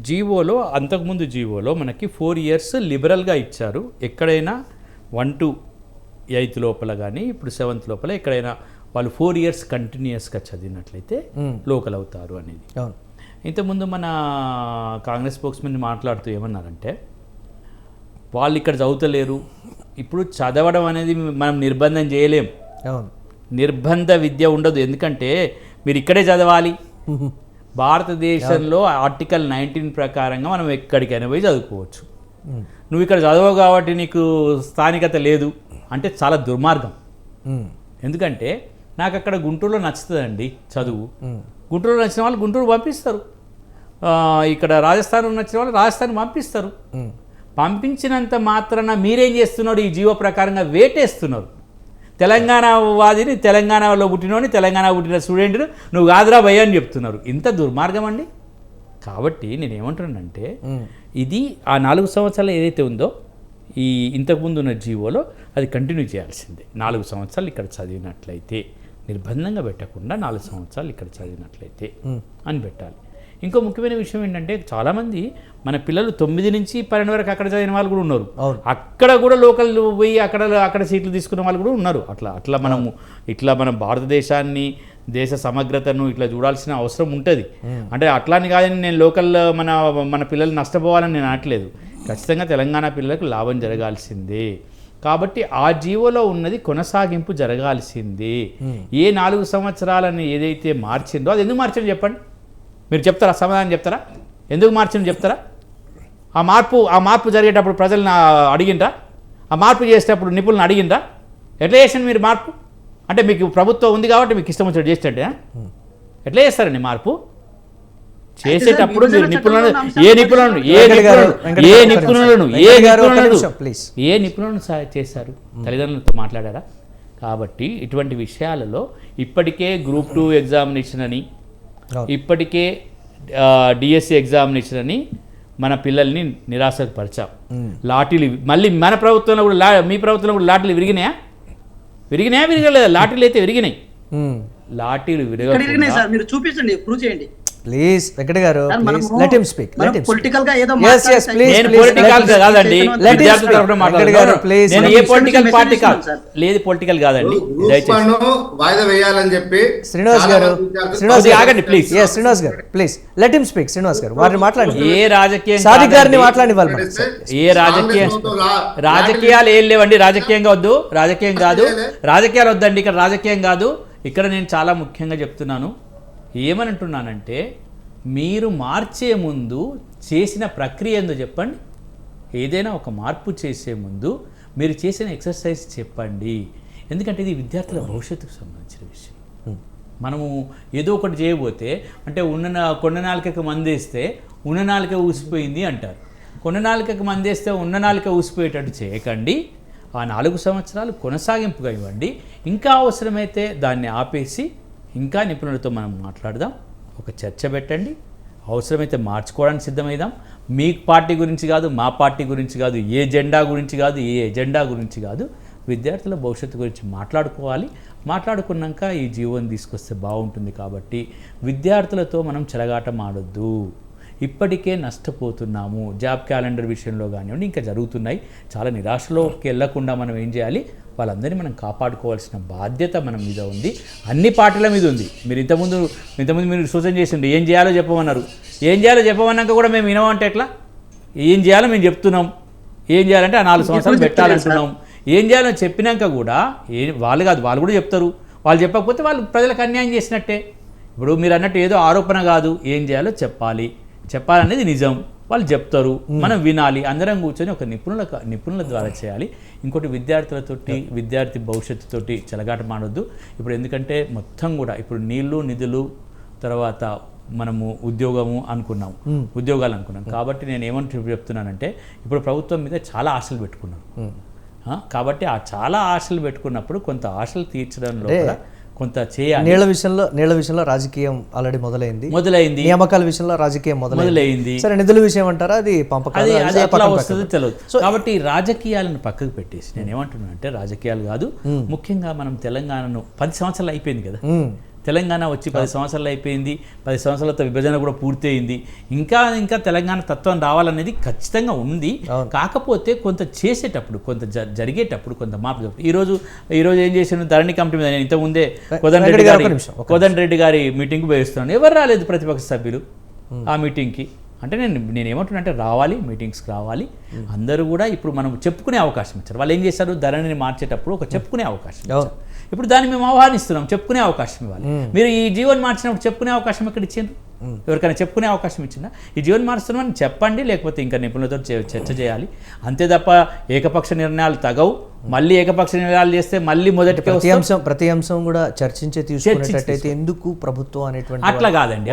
జీవోలో అంతకుముందు జీవోలో మనకి 4 years లిబరల్గా ఇచ్చారు. ఎక్కడైనా 1 to 8th లోపల కానీ ఇప్పుడు 7th లోపల ఎక్కడైనా వాళ్ళు 4 years కంటిన్యూస్గా చదివినట్లయితే లోకల్ అవుతారు అనేది. అవును. ఇంతకుముందు మన కాంగ్రెస్ స్పోక్స్మెన్ మాట్లాడుతూ ఏమన్నారంటే వాళ్ళు ఇక్కడ చదువుతలేరు, ఇప్పుడు చదవడం అనేది మనం నిర్బంధం చేయలేం, అవును. నిర్బంధ విద్య ఉండదు, ఎందుకంటే మీరు ఇక్కడే చదవాలి. భారతదేశంలో ఆర్టికల్ 19 ప్రకారంగా మనం ఎక్కడికైనా పోయి చదువుకోవచ్చు. నువ్వు ఇక్కడ చదవవు కాబట్టి నీకు స్థానికత లేదు అంటే చాలా దుర్మార్గం. ఎందుకంటే నాకు అక్కడ గుంటూరులో నచ్చుతుందండి చదువు, గుంటూరులో నచ్చిన వాళ్ళు గుంటూరు పంపిస్తారు, ఇక్కడ రాజస్థాన్ నచ్చిన వాళ్ళు రాజస్థాన్ పంపిస్తారు. పంపించినంత మాత్రాన మీరేం చేస్తున్నారు, ఈ జీవో ప్రకారంగా వేటేస్తున్నారు. తెలంగాణ వాదిని, తెలంగాణలో పుట్టినోని, తెలంగాణ పుట్టిన స్టూడెంట్ను నువ్వు కాదురా భయ్య అని చెప్తున్నారు. ఇంత దుర్మార్గం అండి. కాబట్టి నేను ఏమంటున్నానంటే ఇది ఆ 4 సంవత్సరాలు ఏదైతే ఉందో ఈ ఇంతకుముందు ఉన్న జీవోలో అది కంటిన్యూ చేయాల్సిందే. 4 సంవత్సరాలు ఇక్కడ చదివినట్లయితే, నిర్బంధంగా పెట్టకుండా 4 సంవత్సరాలు ఇక్కడ చదివినట్లయితే అని పెట్టాలి. ఇంకో ముఖ్యమైన విషయం ఏంటంటే చాలామంది మన పిల్లలు 9 నుంచి 12 వరకు అక్కడ చదివిన వాళ్ళు కూడా ఉన్నారు. అక్కడ కూడా లోకల్ పోయి అక్కడ సీట్లు తీసుకున్న వాళ్ళు కూడా ఉన్నారు. అట్లా మనము ఇట్లా మనం భారతదేశాన్ని, దేశ సమగ్రతను ఇట్లా చూడాల్సిన అవసరం ఉంటుంది. అంటే అట్లాని కాదని నేను లోకల్ మన పిల్లలు నష్టపోవాలని నేను అనట్లేదు. ఖచ్చితంగా తెలంగాణ పిల్లలకు లాభం జరగాల్సిందే. కాబట్టి ఆ జీవోలో ఉన్నది కొనసాగింపు జరగాల్సిందే. ఏ 4 సంవత్సరాలని ఏదైతే మార్చిందో అది ఎందుకు మార్చిందో చెప్పండి. మీరు చెప్తారా? సమాధానం చెప్తారా? ఎందుకు మార్చిందో చెప్తారా? ఆ మార్పు జరిగేటప్పుడు ప్రజలను అడిగిండ్రా? ఆ మార్పు చేసేటప్పుడు నిపుణులను అడిగిండ్రా? ఎట్లా చేసింది మీరు మార్పు? అంటే మీకు ప్రభుత్వం ఉంది కాబట్టి మీకు ఇష్టం వచ్చినట్టు చేసేటట్టే ఎట్లా చేస్తారండి మార్పు? చేసేటప్పుడు మీరు ఏ నిపుణులను చేశారు? తల్లిదండ్రులతో మాట్లాడారా? కాబట్టి ఇటువంటి విషయాలలో ఇప్పటికే గ్రూప్ 2 ఎగ్జామినేషన్ అని, ఇప్పటికే డిఎస్సి ఎగ్జామినేషన్ అని మన పిల్లల్ని నిరాశకు పరిచాం. లాఠీలు మళ్ళీ మన ప్రభుత్వంలో కూడా మీ ప్రభుత్వంలో కూడా లాఠీలు విరిగినాయా? విరగలేదా? లాఠీలు అయితే విరిగినాయి. లాఠీలు విరగకుండా మీరు చూపించండి, ప్రూవ్ చేయండి ప్లీజ్. వెంకట గారు please let him speak. Political గా ఏదో నేను పొలిటికల్ కాదండి, విద్యార్థుల తరపున మాట్లాడుతున్నాను. నేను ఏ పొలిటికల్ పార్టీ కాదు, లేదు పొలిటికల్ కాదండి. వాయిదా వేయాలని చెప్పి శ్రీనివాస్ గారు ఆగండి ప్లీజ్. శ్రీనివాస్ గారు please let him speak. Srinivas గారు వారిని మాట్లాడండి. ఏ రాజకీయం సాదిక్ గారిని మాట్లాడివ్వాలి. ఏ రాజకీయాలు ఏం లేవండి. రాజకీయంగా వద్దు, రాజకీయం కాదు, రాజకీయాలు వద్దండి. ఇక్కడ రాజకీయం కాదు. ఇక్కడ నేను చాలా ముఖ్యంగా చెప్తున్నాను. ఏమనంటున్నానంటే మీరు మార్చే ముందు చేసిన ప్రక్రియ ఏందో చెప్పండి. ఏదైనా ఒక మార్పు చేసే ముందు మీరు చేసిన ఎక్సర్సైజ్ చెప్పండి. ఎందుకంటే ఇది విద్యార్థుల భవిష్యత్తుకు సంబంధించిన విషయం. మనము ఏదో ఒకటి చేయబోతే అంటే కొన్న నాలుకకి మందేస్తే ఉన్న నాలుక ఊసిపోయింది అంటారు. కొన్న నాలుకకి మందేస్తే ఉన్న నాలుక ఊసిపోయేటట్టు చేయకండి. ఆ 4 సంవత్సరాలు కొనసాగింపుగా ఇవ్వండి. ఇంకా అవసరమైతే దాన్ని ఆపేసి ఇంకా నిపుణులతో మనం మాట్లాడదాం, ఒక చర్చ పెట్టండి. అవసరమైతే మార్చుకోవడానికి సిద్ధమైదాం. మీ పార్టీ గురించి కాదు, మా పార్టీ గురించి కాదు, ఏ జెండా గురించి కాదు, ఏ ఎజెండా గురించి కాదు, విద్యార్థుల భవిష్యత్తు గురించి మాట్లాడుకోవాలి. మాట్లాడుకున్నాక ఈ జీవోని తీసుకొస్తే బాగుంటుంది. కాబట్టి విద్యార్థులతో మనం చెలగాటం ఆడొద్దు. ఇప్పటికే నష్టపోతున్నాము. జాబ్ క్యాలెండర్ విషయంలో కానివ్వండి ఇంకా జరుగుతున్నాయి. చాలా నిరాశలోకి వెళ్లకుండా మనం ఏం చేయాలి, వాళ్ళందరినీ మనం కాపాడుకోవాల్సిన బాధ్యత మన మీద ఉంది, అన్ని పార్టీల మీద ఉంది. మీరు ఇంతకుముందు మీరు సూచన చేసిండు ఏం చేయాలో చెప్పమన్నారు. ఏం చేయాలో చెప్పమన్నాక కూడా మేము వినమంటే ఎట్లా? ఏం చేయాలో మేము చెప్తున్నాం. ఏం చేయాలంటే ఆ 4 సంవత్సరాలు పెట్టాలంటున్నాం. ఏం చేయాలో చెప్పినాక కూడా వాళ్ళు కాదు, వాళ్ళు కూడా చెప్తారు. వాళ్ళు చెప్పకపోతే వాళ్ళు ప్రజలకు అన్యాయం చేసినట్టే. ఇప్పుడు మీరు అన్నట్టు ఏదో ఆరోపణ కాదు, ఏం చేయాలో చెప్పాలనేది నిజం. వాళ్ళు చెప్తారు, మనం వినాలి. అందరం కూర్చొని ఒక నిపుణుల ద్వారా చేయాలి. ఇంకోటి విద్యార్థులతోటి, విద్యార్థి భవిష్యత్తుతోటి చెలగాట మానొద్దు. ఇప్పుడు ఎందుకంటే మొత్తం కూడా ఇప్పుడు నీళ్లు నిధులు తర్వాత మనము ఉద్యోగాలు అనుకున్నాం. కాబట్టి నేను ఏమంటూ చెప్తున్నానంటే ఇప్పుడు ప్రభుత్వం మీద చాలా ఆశలు పెట్టుకున్నాం. కాబట్టి ఆ చాలా ఆశలు పెట్టుకున్నప్పుడు కొంత ఆశలు తీర్చడంలో కొంత చేయాలి. నీళ్ల విషయంలో రాజకీయం ఆల్రెడీ మొదలైంది. నియామకాల విషయంలో రాజకీయం మొదలైంది. సరే, నిధుల విషయం అంటారా? అది వస్తుంది తెలియదు. కాబట్టి రాజకీయాలను పక్కకు పెట్టేసి నేను ఏమంటున్నాను అంటే రాజకీయాలు కాదు, ముఖ్యంగా మనం తెలంగాణను 10 సంవత్సరాలు అయిపోయింది కదా, తెలంగాణ వచ్చి 10 సంవత్సరాలు అయిపోయింది, 10 సంవత్సరాలతో విభజన కూడా పూర్తయింది. ఇంకా తెలంగాణ తత్వం రావాలనేది ఖచ్చితంగా ఉంది. కాకపోతే కొంత చేసేటప్పుడు, కొంత జరిగేటప్పుడు, కొంత మార్పు. ఈరోజు ఏం చేశాను, ధరణి కమిటీ మీద నేను ఇంతకుముందే కోదండరెడ్డి గారి మీటింగ్కి పోయిస్తున్నాను. ఎవరు రాలేదు ప్రతిపక్ష సభ్యులు ఆ మీటింగ్కి. అంటే నేను ఏమంటున్నా అంటే రావాలి, మీటింగ్స్కి రావాలి అందరూ కూడా. ఇప్పుడు మనం చెప్పుకునే అవకాశం ఇచ్చారు. వాళ్ళు ఏం చేశారు, ధరణిని మార్చేటప్పుడు ఒక చెప్పుకునే అవకాశం ఇచ్చారు. ఇప్పుడు దాన్ని మేము ఆహ్వానిస్తున్నాం, చెప్పుకునే అవకాశం ఇవ్వాలి. మీరు ఈ జీవోని మార్చినప్పుడు చెప్పుకునే అవకాశం ఎక్కడ ఇచ్చారు? ఎవరికైనా చెప్పుకునే అవకాశం ఇచ్చిందా? ఈ జీవోని మారుస్తున్నామని చెప్పండి, లేకపోతే ఇంకా నిపుణులతో చర్చ చేయాలి. అంతే తప్ప ఏకపక్ష నిర్ణయాలు తగవు. మళ్ళీ ఏకపక్ష నిర్ణయాలు చేస్తే మళ్ళీ మొదటి ప్రతి అంశం కూడా చర్చించే తీసుకునేటట్టయితే ఎందుకు ప్రభుత్వం అనేటువంటి అట్లా కాదండి.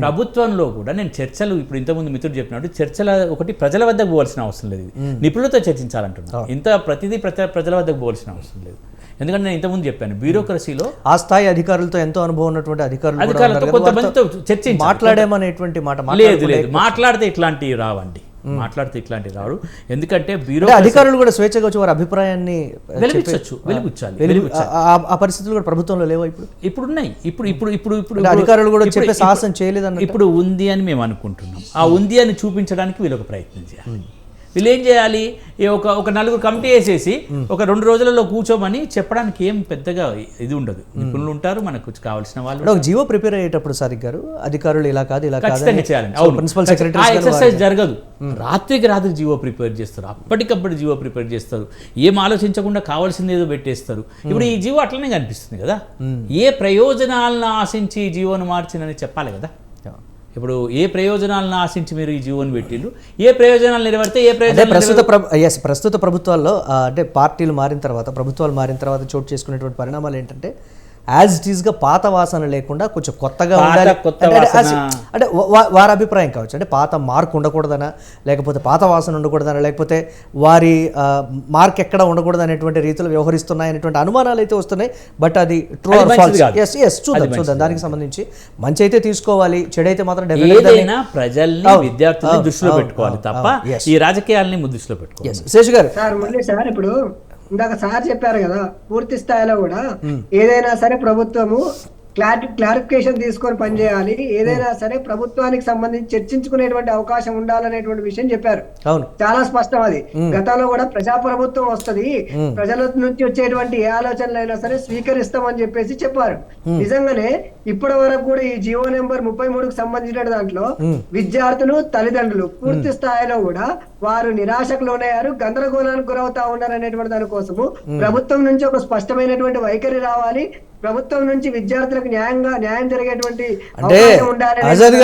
ప్రభుత్వంలో కూడా నేను చర్చలు, ఇప్పుడు ఇంతకుముందు మిత్రుడు చెప్పినట్టు చర్చల ఒకటి ప్రజల వద్దకు పోవాల్సిన అవసరం లేదు, నిపుణులతో చర్చించాలంటున్నాను. ఇంత ప్రతిదీ ప్రజల వద్దకు పోవాల్సిన అవసరం లేదు. ఎందుకంటే నేను ఇంతకుముందు చెప్పాను, బ్యూరోక్రసీలో ఆ స్థాయి అధికారులతో ఎంతో అనుభవం ఉన్నటువంటి అధికారులతో కొంతమందితో చర్చించి మాట్లాడేమనేటువంటి మాట లేదు. మాట్లాడితే ఇట్లాంటివి రావండి, మాట్లాడితే ఇట్లాంటివి రావు. ఎందుకంటే అధికారులు కూడా స్వేచ్ఛగా వచ్చి వారి అభిప్రాయాన్ని వెలిబుచ్చాలి. ఆ పరిస్థితులు కూడా ప్రభుత్వంలో లేవా? ఇప్పుడు ఉన్నాయి. ఇప్పుడు అధికారులు కూడా చెప్పే సాహసం చేయలేదన్న. ఇప్పుడు ఉంది అని మేము అనుకుంటున్నాం. ఆ ఉంది అని చూపించడానికి వీళ్ళు ఒక ప్రయత్నం చేయాలి. వీళ్ళు ఏం చేయాలి, ఒక నలుగురు కమిటీ వేసేసి ఒక 2 రోజులలో కూర్చోమని చెప్పడానికి ఏం పెద్దగా ఇది ఉండదు. నిపుణులు ఉంటారు, మనకు కావాల్సిన వాళ్ళు. ఒక జీవో ప్రిపేర్ అయ్యేటప్పుడు సార్ గారు అధికారులు ఇలా కాదు ఇలా ఖచ్చితంగా చేయాలండి. అవును, ప్రిన్సిపల్ సెక్రటరీ ఆ ఎక్సర్సైజ్ జరగదు. రాత్రికి జీవో ప్రిపేర్ చేస్తారు, అప్పటికప్పుడు జీవో ప్రిపేర్ చేస్తారు. ఏం ఆలోచించకుండా కావాల్సింది ఏదో పెట్టేస్తారు. ఇప్పుడు ఈ జీవో అట్లనే కనిపిస్తుంది కదా. ఏ ప్రయోజనాలను ఆశించి ఈ జీవోను మార్చినని చెప్పాలి కదా. ఇప్పుడు ఏ ప్రయోజనాలను ఆశించి మీరు ఈ జీవోని పెట్టిండ్రు, ఏ ప్రయోజనాలు నెరవేరితే ఏ ప్రయోజనం. ప్రస్తుత ప్రభుత్వాల్లో అంటే ప్రభుత్వాలు మారిన తర్వాత చోటు చేసుకునేటువంటి పరిణామాలు ఏంటంటే యాజ్ ఇట్ ఈస్గా పాత వాసన లేకుండా కొంచెం కొత్తగా ఉండాలి. అంటే వారి అభిప్రాయం కావచ్చు. అంటే పాత మార్క్ ఉండకూడదనా, లేకపోతే పాత వాసన ఉండకూడదనా, లేకపోతే వారి మార్క్ ఎక్కడ ఉండకూడదు అనేటువంటి రీతిలో వ్యవహరిస్తున్నాయనేటువంటి అనుమానాలు అయితే వస్తున్నాయి. బట్ అది ట్రూ ఆర్ ఫాల్స్ చూద్దాం. దానికి సంబంధించి మంచి అయితే తీసుకోవాలి, చెడైతే మాత్రం ప్రజల్ని విద్యార్థుల్ని దృష్టిలో పెట్టుకోవాలి తప్ప ఈ రాజకీయాలని దృష్టిలో పెట్టుకోవాలి. శేషు గారు సార్ ఇప్పుడు ఇందాక సార్ చెప్పారు కదా, పూర్తి స్థాయిలో కూడా ఏదైనా సరే ప్రభుత్వము క్లారిఫికేషన్ తీసుకొని పనిచేయాలి, ఏదైనా సరే ప్రభుత్వానికి సంబంధించి చర్చించుకునేటువంటి అవకాశం ఉండాలనేటువంటి విషయం చెప్పారు. చాలా స్పష్టం అది. గతంలో కూడా ప్రజాప్రభుత్వం వస్తుంది, ప్రజల నుంచి వచ్చేటువంటి ఏ ఆలోచనలైనా సరే స్వీకరిస్తామని చెప్పేసి చెప్పారు. నిజంగానే ఇప్పటి వరకు కూడా ఈ జియో నెంబర్ 33కు సంబంధించిన దాంట్లో విద్యార్థులు, తల్లిదండ్రులు పూర్తి స్థాయిలో కూడా వారు నిరాశకు లోనయ్యారు, గందరగోళానికి గురవుతా ఉన్నారు అనేటువంటి దానికోసము ప్రభుత్వం నుంచి ఒక స్పష్టమైనటువంటి వైఖరి రావాలి, ప్రభుత్వం నుంచి విద్యార్థులకు న్యాయం జరిగేటువంటి అంటే ఆజాద్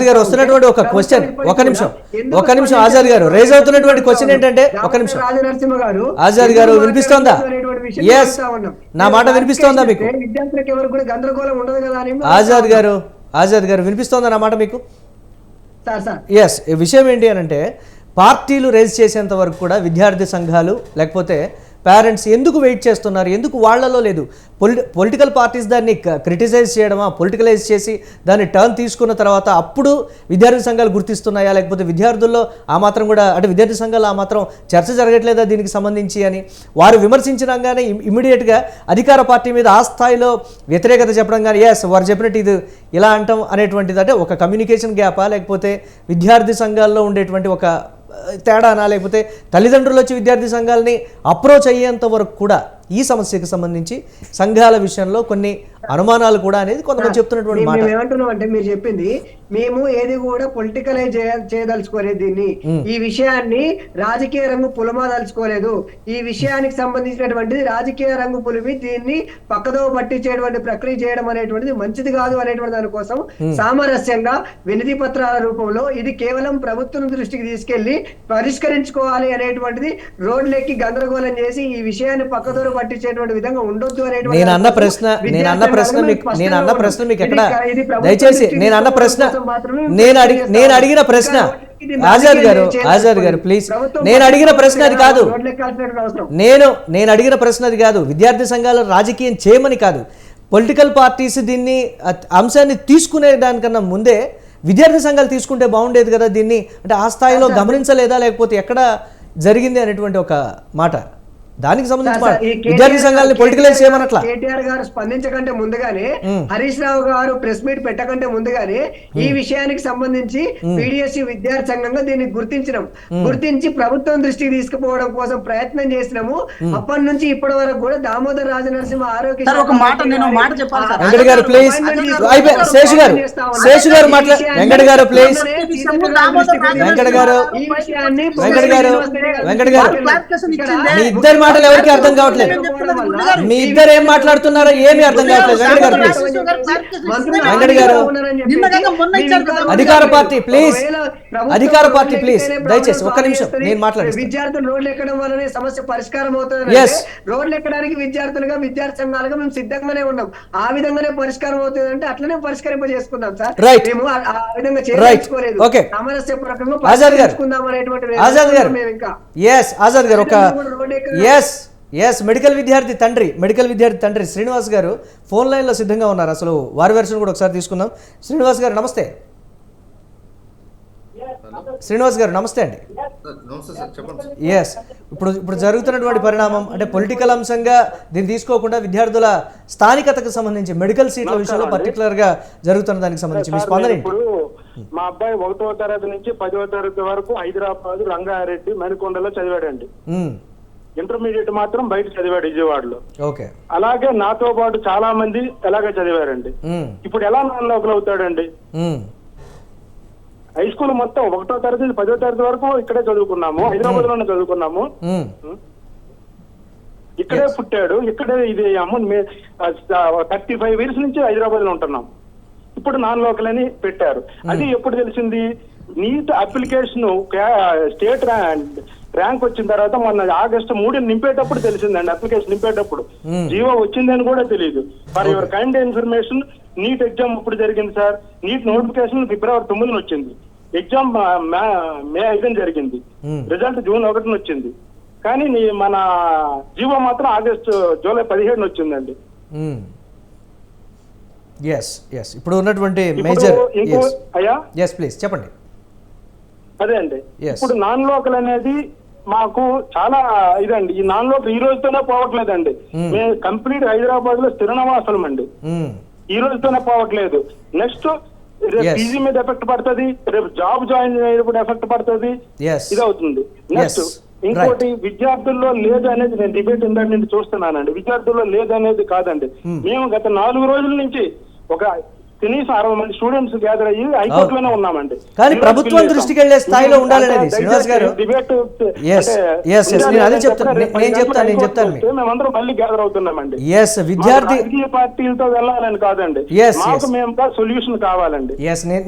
గారు వస్తున్నటువంటి ఒక క్వశ్చన్, ఒక నిమిషం ఆజాద్ గారు రేజ్ అవుతున్నటువంటి క్వశ్చన్ ఏంటంటే, ఒక నిమిషం రాజనరసింహ గారు, ఆజాద్ గారు వినిపిస్తోందా? నా మాట వినిపిస్తోందా మీకు? విద్యార్థులకు ఎవరు కూడా గందరగోళం ఉండదు కదా అని. ఆజాద్ గారు వినిపిస్తోందా నా మాట మీకు? Sir yes. విషయం ఏంటి అని అంటే, పార్టీలు రేజ్ చేసేంత వరకు కూడా విద్యార్థి సంఘాలు లేకపోతే పేరెంట్స్ ఎందుకు వెయిట్ చేస్తున్నారు? ఎందుకు వాళ్ళలో లేదు? పొలిటికల్ పార్టీస్ దాన్ని క్రిటిసైజ్ చేయడమా, పొలిటికలైజ్ చేసి దాన్ని టర్న్ తీసుకున్న తర్వాత అప్పుడు విద్యార్థి సంఘాలు గుర్తిస్తున్నాయా, లేకపోతే విద్యార్థుల్లో ఆ మాత్రం కూడా, అంటే విద్యార్థి సంఘాలు ఆ మాత్రం చర్చ జరగట్లేదా దీనికి సంబంధించి అని వారు విమర్శించడంగానే ఇమ్మీడియట్గా అధికార పార్టీ మీద ఆ స్థాయిలో వ్యతిరేకత చెప్పడం కానీ, ఎస్ వారు చెప్పినట్టు ఇది ఇలా అంటాం అనేటువంటిది, అంటే ఒక కమ్యూనికేషన్ గ్యాపా, లేకపోతే విద్యార్థి సంఘాల్లో ఉండేటువంటి ఒక తేడానా, లేకపోతే తల్లిదండ్రులు వచ్చి విద్యార్థి సంఘాలని అప్రోచ్ అయ్యేంత వరకు కూడా ఈ సమస్యకు సంబంధించి సంఘాల విషయంలో కొన్ని అనుమానాలు కూడా అనేది కొంతమంది చెప్తున్నటువంటి మాట. ఏమంటున్నాం అంటే, మీరు చెప్పింది మేము ఏది కూడా పొలిటికలైజ్ చేయదలుచుకోలేదు, దీన్ని ఈ విషయాన్ని రాజకీయ రంగు పులమాదలుచుకోలేదు, ఈ విషయానికి సంబంధించినటువంటిది రాజకీయ రంగు పులిమి, దీన్ని పక్కదో పట్టించేటువంటి ప్రక్రియ చేయడం అనేటువంటిది మంచిది కాదు అనేటువంటి దానికోసం సామరస్యంగా వినతి పత్రాల రూపంలో ఇది కేవలం ప్రభుత్వం దృష్టికి తీసుకెళ్లి పరిష్కరించుకోవాలి అనేటువంటిది రోడ్లెక్కి గందరగోళం చేసి ఈ విషయాన్ని పక్కదోరు పట్టించేటువంటి విధంగా ఉండొద్దు అనేటువంటి నేను అన్న ప్రశ్న మీకు ఎక్కడ, దయచేసి నేను అడిగిన ప్రశ్న ఆజాద్ గారు ప్లీజ్, నేను అడిగిన ప్రశ్న అది కాదు, నేను అడిగిన ప్రశ్న అది కాదు. విద్యార్థి సంఘాలు రాజకీయం చేయమని కాదు, పొలిటికల్ పార్టీస్ దీన్ని అంశాన్ని తీసుకునే దానికన్నా ముందే విద్యార్థి సంఘాలు తీసుకుంటే బాగుండేది కదా దీన్ని, అంటే ఆ స్థాయిలో గమనించలేదా, లేకపోతే ఎక్కడ జరిగింది అనేటువంటి ఒక మాట. దానికి సంబంధించి సార్, ఈ విద్యార్థి సంఘాలని పొలిటికలైజ్ చేయమనట్లా. కేటీఆర్ గారు స్పందించకంటే ముందుగానే, హరీష్ రావు గారు ప్రెస్ మీట్ పెట్టకంటే ముందుగానే ఈ విషయానికి సంబంధించి పీడిఎస్యు విద్యార్థి సంఘంగా దీన్ని గుర్తించి ప్రభుత్వం దృష్టికి తీసుకుపోవడం కోసం ప్రయత్నం చేసినాము. అప్పటి నుంచి ఇప్పటి వరకు కూడా దామోదర్ రాజనరసింహ ఆరోగ్య సార్, ఒక మాట నేను ఒక మాట చెప్పాలి సార్. వెంకట గారు ప్లీజ్, శేషు గారు వెంకట గారు ప్లీజ్, వెంకట గారు మీ ఇద్దరి మాటలు ఎవరికి అర్థం కావట్లేదు. మీ ఇద్దరు ఏం మాట్లాడుతున్నారో ఏమీ అర్థం కావట్లేదు. వెంకట గారు ప్లీజ్, వెంకట గారు అధికార పార్టీ ప్లీజ్, అధికార పార్టీ ప్లీజ్, దయచేసి ఒక్క నిమిషం నేను మాట్లాడేస్తాను. విద్యార్థులు రోడ్లు ఎక్కడం వల్లనే సమస్య పరిష్కారం అవుతుంది. రోడ్లు ఎక్కడానికి విద్యార్థులుగా విద్యార్థి సంఘాలుగా మేము సిద్ధంగానే ఉన్నాం. ఆ విధంగానే పరిష్కారం అవుతుంది అంటే అట్లనే పరిష్కరింప చేసుకుందాం సార్. మేము ఆ విధంగా చేసుకోలేదు. సామరస్య ప్రకారంగా పరిష్కరించుకుందాం అనేటువంటి ఆజాద్ గారు, మేము ఇంకా ఆజాద్ గారు ఒక మెడికల్ విద్యార్థి తండ్రి శ్రీనివాస్ గారు ఫోన్ లైన్లో సిద్ధంగా ఉన్నారు. అసలు వారి వెర్షన్ కూడా ఒకసారి తీసుకుందాం. శ్రీనివాస్ గారు నమస్తే. శ్రీనివాస్ గారు నమస్తే అండి. నమస్తే సార్, చెప్పండి. ఇప్పుడు జరుగుతున్నటువంటి పరిణామం అంటే పొలిటికల్ అంశంగా దీన్ని తీసుకోకుండా విద్యార్థుల స్థానికతకు సంబంధించి మెడికల్ సీట్ల విషయంలో పర్టికులర్ గా జరుగుతున్న దానికి సంబంధించి మీ స్పందన ఏంటి? ఇప్పుడు మా అబ్బాయి 1వ తరగతి నుంచి 10వ తరగతి వరకు హైదరాబాద్ రంగారెడ్డి మణికొండలో చదివాడండి. ఇంటర్మీడియట్ మాత్రం బయట చదివాడు విజయవాడలో. అలాగే నాతో పాటు చాలా మంది ఎలాగే చదివారండి. ఇప్పుడు ఎలా నాన్ లోకల్ అవుతాడండి? హై స్కూల్ మొత్తం 1వ తరగతి నుంచి 10వ తరగతి వరకు ఇక్కడే చదువుకున్నాము, హైదరాబాద్ లోనే చదువుకున్నాము. ఇక్కడే పుట్టాడు, ఇక్కడే ఇది 35 ఇయర్స్ నుంచి హైదరాబాద్ లో ఉంటున్నాం. ఇప్పుడు నాన్ లోకల్ అని పెట్టారు. అది ఎప్పుడు తెలిసింది? నీట్ అప్లికేషన్ స్టేట్ ర్యాంక్ వచ్చిన తర్వాత మొన్న ఆగస్టు 3 నింపేటప్పుడు తెలిసిందండి. అప్లికేషన్ నింపేటప్పుడు జీవో వచ్చిందని కూడా తెలియదు. For your kind information, NEET exam ఇప్పుడు జరిగింది సార్. నీట్ నోటిఫికేషన్ ఫిబ్రవరి 9 వచ్చింది. ఎగ్జామ్ మే 5 జరిగింది. రిజల్ట్ జూన్ 1 వచ్చింది. కానీ మన జీవో మాత్రం జూలై 17 వచ్చిందండి. ఇప్పుడు ఉన్నటువంటి మేజర్ ప్లీజ్ చెప్పండి. అదే అండి, ఇప్పుడు నాన్ లోకల్ అనేది మాకు చాలా ఇదండి. ఈ నాన్ లోకల్ ఈ రోజుతోనే పోవట్లేదండి. మేము కంప్లీట్ హైదరాబాద్ లో స్థిర నివాసులం అండి. ఈ రోజుతోనే పోవట్లేదు. నెక్స్ట్ పీజీ మీద ఎఫెక్ట్ పడుతుంది, రేపు జాబ్ జాయిన్ అయ్యేటప్పుడు ఎఫెక్ట్ పడుతుంది, ఇది అవుతుంది. నెక్స్ట్ ఇంకోటి, విద్యార్థుల్లో లేదు అనేది నేను డిబేట్ ఇందాక నేను చూస్తున్నానండి. విద్యార్థుల్లో లేదు అనేది కాదండి. మేము గత 4 రోజుల నుంచి ఒక కనీసం 60 మంది స్టూడెంట్స్ గ్యాదర్ అయ్యి హైకోర్టులోనే ఉన్నామండి. కానీ ప్రభుత్వం దృష్టికి వెళ్లే స్థాయిలో ఉండాలనేది శ్రీనివాస్ గారు. మేమందరం మళ్ళీ గ్యాదర్ అవుతున్నామండి. విద్యార్థి పార్టీలతో వెళ్ళాలని కాదండి, మాకు మేము సొల్యూషన్ కావాలండి.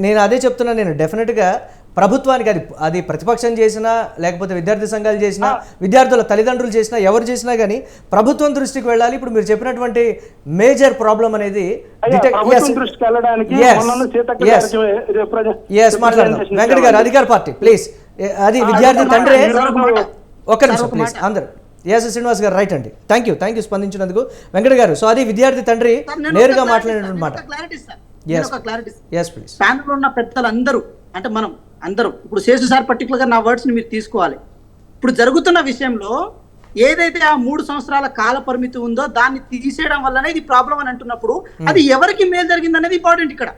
నేను అదే చెప్తున్నా. నేను డెఫినెట్ గా ప్రభుత్వానికి అది ప్రతిపక్షం చేసినా లేకపోతే విద్యార్థి సంఘాలు చేసినా విద్యార్థుల తల్లిదండ్రులు చేసినా ఎవరు చేసినా కానీ ప్రభుత్వం దృష్టికి వెళ్ళాలి. ఇప్పుడు మీరు చెప్పినటువంటి మేజర్ ప్రాబ్లం అనేది మాట్లాడదాం. వెంకట గారు అధికార పార్టీ ప్లీజ్. అది విద్యార్థి తండ్రి. ఒక్క నిమిషం ప్లీజ్ అందరు. శ్రీనివాస్ గారు రైట్ అండి. థ్యాంక్ యూ స్పందించినందుకు వెంకట గారు. సో అది విద్యార్థి తండ్రి నేరుగా మాట్లాడినటువంటి మాట. ప్యానెల్ ఉన్న పెద్దలందరూ అంటే మనం అందరం ఇప్పుడు శేషు సార్ పర్టికులర్ గా నా వర్డ్స్ ని మీరు తీసుకోవాలి. ఇప్పుడు జరుగుతున్న విషయంలో ఏదైతే ఆ 3 సంవత్సరాల కాల పరిమితి ఉందో దాన్ని తీసేయడం వల్లనే ఇది ప్రాబ్లం అని అంటున్నప్పుడు అది ఎవరికి మేలు జరిగింది అనేది ఇంపార్టెంట్. ఇక్కడ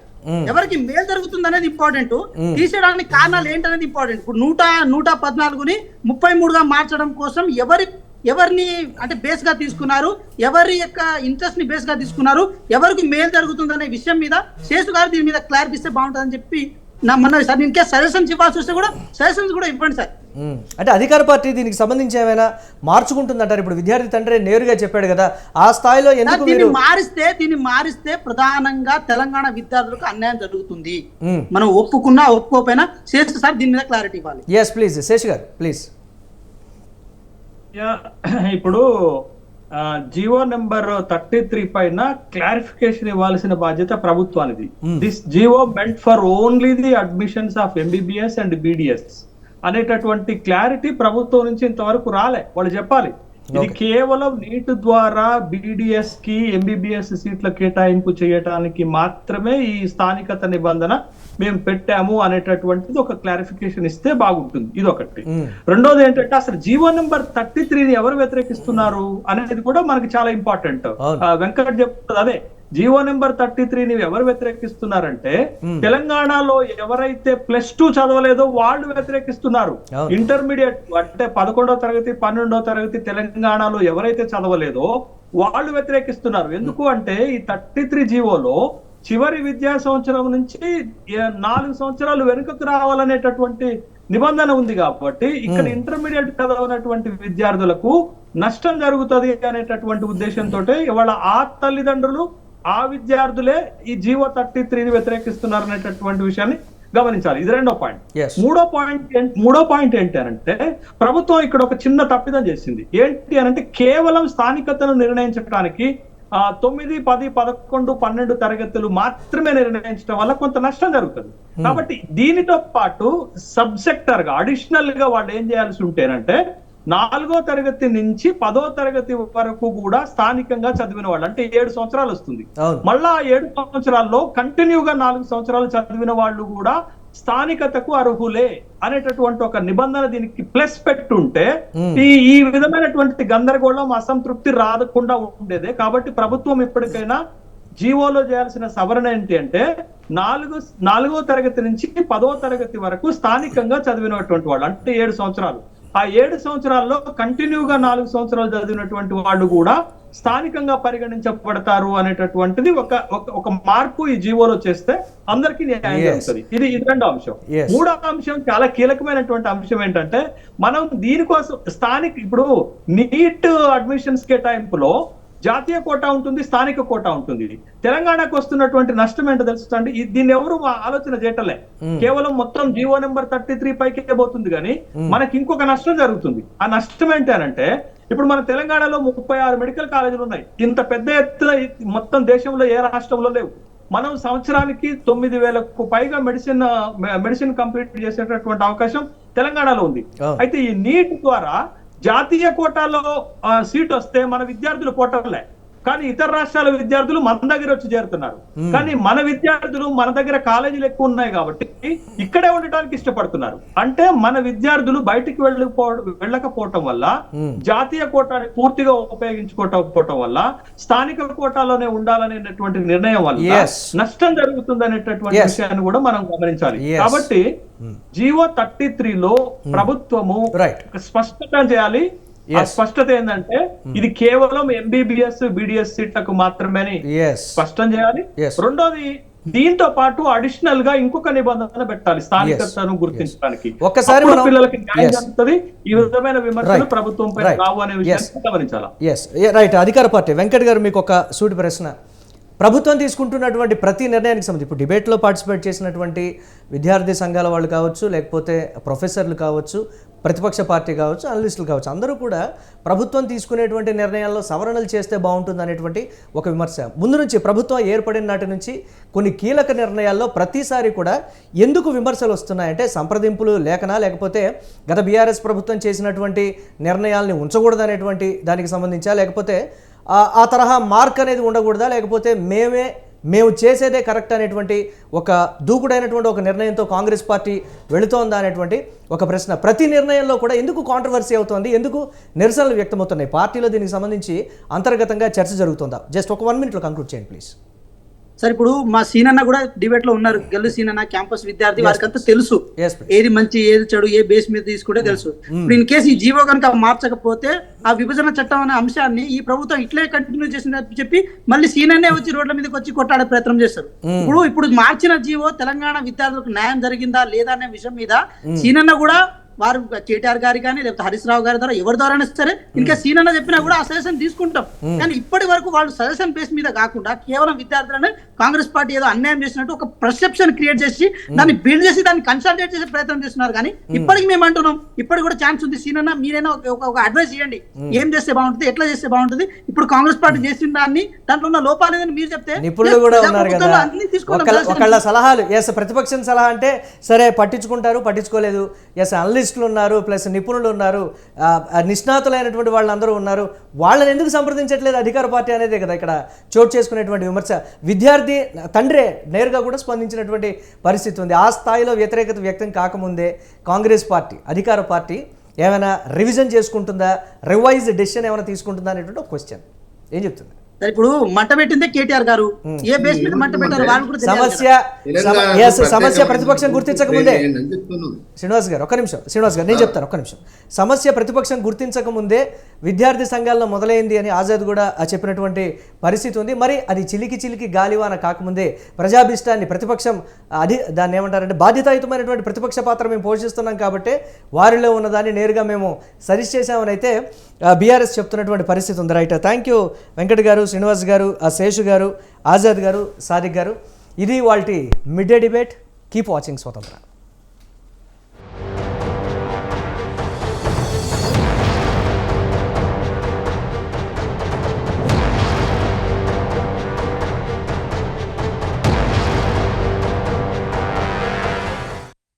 ఎవరికి మేలు జరుగుతుంది అనేది ఇంపార్టెంట్. తీసేయడానికి కారణాలు ఏంటనేది ఇంపార్టెంట్. ఇప్పుడు 114ని 33గా మార్చడం కోసం ఎవరిని అంటే బేస్ గా తీసుకున్నారు, ఎవరి యొక్క ఇంట్రెస్ట్ ని బేస్ గా తీసుకున్నారు, ఎవరికి మేలు జరుగుతుంది అనే విషయం మీద శేషు గారు దీని మీద క్లారిటీ ఇస్తే బాగుంటుందని చెప్పి సార్ ఇన్ కేసు సజెషన్స్ ఇవ్వాల్సి వస్తే కూడా సజెషన్స్ కూడా ఇవ్వండి సార్. అంటే అధికార పార్టీ దీనికి సంబంధించి ఏమైనా మార్చుకుంటుందంటారు? ఇప్పుడు విద్యార్థి తండ్రి నేరుగా చెప్పాడు కదా, ఆ స్థాయిలో ఎందుకు దీన్ని మారిస్తే ప్రధానంగా తెలంగాణ విద్యార్థులకు అన్యాయం జరుగుతుంది. మనం ఒప్పుకున్నా ఒప్పుకోకపోయినా శేషు సార్ దీని మీద క్లారిటీ ఇవ్వాలి. ప్లీజ్ శేషు గారు ప్లీజ్. ఇప్పుడు జియో నెంబర్ 33 పైన క్లారిఫికేషన్ ఇవ్వాల్సిన బాధ్యత ప్రభుత్వానిది. This GO meant for only the admissions of MBBS and BDS అనేటటువంటి క్లారిటీ ప్రభుత్వం నుంచి ఇంతవరకు రాలే. వాళ్ళు చెప్పాలి ఇది కేవలం నీట్ ద్వారా BDS కి MBBS సీట్ల కేటాయింపు చేయడానికి మాత్రమే ఈ స్థానికత నిబంధన మేము పెట్టాము అనేటటువంటిది ఒక క్లారిఫికేషన్ ఇస్తే బాగుంటుంది. ఇది ఒకటి. రెండోది ఏంటంటే అసలు జీవో నెంబర్ 33ని ఎవరు వ్యతిరేకిస్తున్నారు అనేది కూడా మనకి చాలా ఇంపార్టెంట్. వెంకట్ చెప్తుంది అదే, జీవో నెంబర్ 33ని ఎవరు వ్యతిరేకిస్తున్నారంటే తెలంగాణలో ఎవరైతే +2 చదవలేదో వాళ్ళు వ్యతిరేకిస్తున్నారు. ఇంటర్మీడియట్ అంటే 11వ తరగతి 12వ తరగతి తెలంగాణలో ఎవరైతే చదవలేదో వాళ్ళు వ్యతిరేకిస్తున్నారు. ఎందుకు అంటే ఈ 33 జీవోలో చివరి విద్యా సంవత్సరం నుంచి 4 సంవత్సరాలు వెనుకకు రావాలనేటటువంటి నిబంధన ఉంది. కాబట్టి ఇక్కడ ఇంటర్మీడియట్ చదవనటువంటి విద్యార్థులకు నష్టం జరుగుతుంది అనేటటువంటి ఉద్దేశంతో ఇవాళ ఆ తల్లిదండ్రులు ఆ విద్యార్థులే ఈ జీవో 33ని వ్యతిరేకిస్తున్నారు అనేటటువంటి విషయాన్ని గమనించాలి. ఇది రెండో పాయింట్. మూడో పాయింట్ ఏంటి అంటే ప్రభుత్వం ఇక్కడ ఒక చిన్న తప్పిదం చేసింది. ఏంటి అనంటే కేవలం స్థానికతను నిర్ణయించడానికి 9, 10, 11, 12 తరగతులు మాత్రమే నిర్ణయించడం వల్ల కొంత నష్టం జరుగుతుంది. కాబట్టి దీనితో పాటు సబ్ సెక్టర్ గా అడిషనల్ గా వాళ్ళు ఏం చేయాల్సి ఉంటేనంటే 4వ తరగతి నుంచి 10వ తరగతి వరకు కూడా స్థానికంగా చదివిన వాళ్ళు అంటే 7 సంవత్సరాలు వస్తుంది. మళ్ళా 7 సంవత్సరాల్లో కంటిన్యూగా 4 సంవత్సరాలు చదివిన వాళ్ళు కూడా స్థానికతకు అర్హులే అనేటటువంటి ఒక నిబంధన దీనికి ప్లస్ పెట్టుంటే ఈ విధమైనటువంటి గందరగోళం అసంతృప్తి రాకుండా ఉండేదే. కాబట్టి ప్రభుత్వం ఇప్పటికైనా జీవోలో చేయాల్సిన సవరణ ఏంటి అంటే 4వ తరగతి నుంచి 10వ తరగతి వరకు స్థానికంగా చదివినటువంటి వాళ్ళు అంటే 7 సంవత్సరాలు, ఆ 7 సంవత్సరాల్లో కంటిన్యూగా 4 సంవత్సరాలు చదివినటువంటి వాళ్ళు కూడా స్థానికంగా పరిగణించబడతారు అనేటటువంటిది ఒక మార్పు ఈ జీవోలో చేస్తే అందరికీ న్యాయం జరుగుతుంది. ఇది రెండో అంశం. మూడో అంశం చాలా కీలకమైనటువంటి అంశం ఏంటంటే మనం దీనికోసం ఇప్పుడు నీట్ అడ్మిషన్స్ కేటాయింపులో జాతీయ కోటా ఉంటుంది, స్థానిక కోటా ఉంటుంది. తెలంగాణకు వస్తున్నటువంటి నష్టం ఏంటో తెలుస్తుంది. దీన్ని ఎవరు ఆలోచన చేయటలే, కేవలం మొత్తం జీవో నెంబర్ 33 పైకే పోతుంది కానీ మనకి ఇంకొక నష్టం జరుగుతుంది. ఆ నష్టం ఏంటి అనంటే ఇప్పుడు మన తెలంగాణలో 36 మెడికల్ కాలేజీలు ఉన్నాయి. ఇంత పెద్ద ఎత్తున మొత్తం దేశంలో ఏ రాష్ట్రంలో లేవు. మనం సంవత్సరానికి 9,000కు పైగా మెడిసిన్ కంప్లీట్ చేసేటటువంటి అవకాశం తెలంగాణలో ఉంది. అయితే ఈ నీట్ ద్వారా జాతీయ కోటాలో సీట్ వస్తే మన విద్యార్థులు కోటలే, కానీ ఇతర రాష్ట్రాల విద్యార్థులు మన దగ్గర వచ్చి చేరుతున్నారు. కానీ మన విద్యార్థులు మన దగ్గర కాలేజీలు ఎక్కువ ఉన్నాయి కాబట్టి ఇక్కడే ఉండటానికి ఇష్టపడుతున్నారు. అంటే మన విద్యార్థులు బయటికి వెళ్ళకపోవటం వల్ల జాతీయ కోటాని పూర్తిగా ఉపయోగించుకోకపోవటం వల్ల స్థానిక కోటాలోనే ఉండాలనేటువంటి నిర్ణయం వల్ల నష్టం జరుగుతుంది అనేటటువంటి విషయాన్ని కూడా మనం గమనించాలి. కాబట్టి జీవో 33లో ప్రభుత్వము స్పష్టత చేయాలి. ఆ స్పష్టత ఏంటంటే ఇది కేవలం MBBS BDS సీట్లకు మాత్రమే స్పష్టం చేయాలి. రెండోది దీంతో పాటు అడిషనల్ గా ఇంకొక నిబంధన పెట్టాలి స్థానికతను గుర్తించడానికి. ఒక్కసారి పిల్లలకి న్యాయం జరుగుతుంది. ఈ విధమైన విమర్శలు ప్రభుత్వం పై రావు అనే విషయాన్ని గమనించాలి. రైట్. అధికార పార్టీ వెంకట్ గారు మీకు ఒక సూటి ప్రశ్న. ప్రభుత్వం తీసుకుంటున్నటువంటి ప్రతి నిర్ణయానికి సంబంధించి ఇప్పుడు డిబేట్లో పార్టిసిపేట్ చేసినటువంటి విద్యార్థి సంఘాల వాళ్ళు కావచ్చు, లేకపోతే ప్రొఫెసర్లు కావచ్చు, ప్రతిపక్ష పార్టీ కావచ్చు, అనలిస్టులు కావచ్చు, అందరూ కూడా ప్రభుత్వం తీసుకునేటువంటి నిర్ణయాల్లో సవరణలు చేస్తే బాగుంటుంది అనేటువంటి ఒక విమర్శ ముందు నుంచి ప్రభుత్వం ఏర్పడిన నాటి నుంచి కొన్ని కీలక నిర్ణయాల్లో ప్రతిసారి కూడా ఎందుకు విమర్శలు వస్తున్నాయంటే సంప్రదింపులు లేకనా, లేకపోతే గత బీఆర్ఎస్ ప్రభుత్వం చేసినటువంటి నిర్ణయాల్ని ఉంచకూడదనేటువంటి దానికి సంబంధించా, లేకపోతే ఆ తరహా మార్క్ అనేది ఉండకూడదా, లేకపోతే మేము చేసేదే కరెక్ట్ అనేటువంటి ఒక దూకుడైనటువంటి ఒక నిర్ణయంతో కాంగ్రెస్ పార్టీ వెళుతోందా అనేటువంటి ఒక ప్రశ్న. ప్రతి నిర్ణయంలో కూడా ఎందుకు కాంట్రవర్సీ అవుతోంది, ఎందుకు నిరసనలు వ్యక్తమవుతున్నాయి, పార్టీలో దీనికి సంబంధించి అంతర్గతంగా చర్చ జరుగుతుందా? జస్ట్ ఒక 1 minute కంక్లూడ్ చేయండి ప్లీజ్. సార్ ఇప్పుడు మా సీనన్న కూడా డిబేట్ లో ఉన్నారు. గల్లు సీనన్న క్యాంపస్ విద్యార్థి, వారికి అంతా తెలుసు ఏది మంచి ఏది చెడు ఏ బేస్ మీద తీసుకుంటే తెలుసు. ఇప్పుడు ఇన్ కేసు ఈ జీవో కనుక మార్చకపోతే ఆ విభజన చట్టం అనే అంశాన్ని ఈ ప్రభుత్వం ఇట్లే కంటిన్యూ చేసిందని చెప్పి మళ్ళీ సీనన్నే వచ్చి రోడ్ల మీదకి వచ్చి కొట్టాడే ప్రయత్నం చేస్తారు. ఇప్పుడు మార్చిన జీవో తెలంగాణ విద్యార్థులకు న్యాయం జరిగిందా లేదా అనే విషయం మీద సీనన్న కూడా వారు కేటీఆర్ గారి కానీ లేకపోతే హరీష్ రావు గారి ద్వారా ఎవరి ద్వారా సరే ఇంకా సీనన్న చెప్పినా కూడా ఆ సజెషన్ తీసుకుంటాం. కానీ ఇప్పటి వరకు వాళ్ళు సజెషన్ బేస్ మీద కాకుండా కేవలం విద్యార్థులను కాంగ్రెస్ పార్టీ ఏదో అన్యాయం చేసినట్టు ఒక పర్సెప్షన్ క్రియేట్ చేసి దాన్ని బిల్డ్ చేసి దాన్ని కన్సల్టేట్ చేసే ప్రయత్నం చేస్తున్నారు. కానీ ఇప్పటికి మేము అంటున్నాం, ఇప్పటికి కూడా ఛాన్స్ ఉంది. సీనన్న మీరైనా ఒక అడ్వైస్ చేయండి, ఏం చేస్తే బాగుంటుంది, ఎట్లా చేస్తే బాగుంటుంది. ఇప్పుడు కాంగ్రెస్ పార్టీ చేసిన దాన్ని దాంట్లో ఉన్న లోపాలు ఏదని మీరు చెప్తే నిపుణులు కూడా ఉన్నారు కదా, ఒకళ్ళ సలహాలు. ప్రతిపక్షం సలహా అంటే సరే పట్టించుకుంటారు, పట్టించుకోలేదు. అనలిస్ట్ జర్నలిస్టులు ఉన్నారు, ప్లస్ నిపుణులు ఉన్నారు, నిష్ణాతులైనటువంటి వాళ్ళందరూ ఉన్నారు. వాళ్ళని ఎందుకు సంప్రదించట్లేదు అధికార పార్టీ అనేదే కదా ఇక్కడ చోటు చేసుకునేటువంటి విమర్శ. విద్యార్థి తండ్రే నేరుగా కూడా స్పందించినటువంటి పరిస్థితి ఉంది. ఆ స్థాయిలో వ్యతిరేకత వ్యక్తం కాకముందే కాంగ్రెస్ పార్టీ, అధికార పార్టీ ఏమైనా రివిజన్ చేసుకుంటుందా, రివైజ్ డెసిషన్ ఏమైనా తీసుకుంటుందా అనేటువంటి ఒక క్వశ్చన్. ఏం చెప్తుంది? సరే, ఇప్పుడు మంట పెట్టిందే కేటీఆర్ గారు, ఏ బేస్ మీద మంట పెట్టారు వాళ్ళు కూడా తెలియాలి కదా. సమస్య ప్రతిపక్షం గుర్తించకముందే, శ్రీనివాస్ గారు ఒక్క నిమిషం, శ్రీనివాస్ గారు నేను చెప్తాను ఒక్క నిమిషం. సమస్య ప్రతిపక్షం గుర్తించకముందే విద్యార్థి సంఘాల్లో మొదలైంది అని ఆజాద్ కూడా చెప్పినటువంటి పరిస్థితి ఉంది. మరి అది చిలికి గాలివాన కాకముందే ప్రజాభిష్టాన్ని ప్రతిపక్షం దాన్ని ఏమంటారంటే బాధ్యతాయుతమైనటువంటి ప్రతిపక్ష పాత్ర మేము పోషిస్తున్నాం కాబట్టి వారిలో ఉన్నదాన్ని నేరుగా మేము సజెస్ట్ చేశామని అయితే బీఆర్ఎస్ చెప్తున్నటువంటి పరిస్థితి ఉంది. రైట్, థ్యాంక్ యూ వెంకట్ గారు, శ్రీనివాస్ గారు, శేషు గారు, ఆజాద్ గారు, సాదిక్ గారు. ఇది వాళ్ళ mid day debate. Keep watching స్వతంత్ర.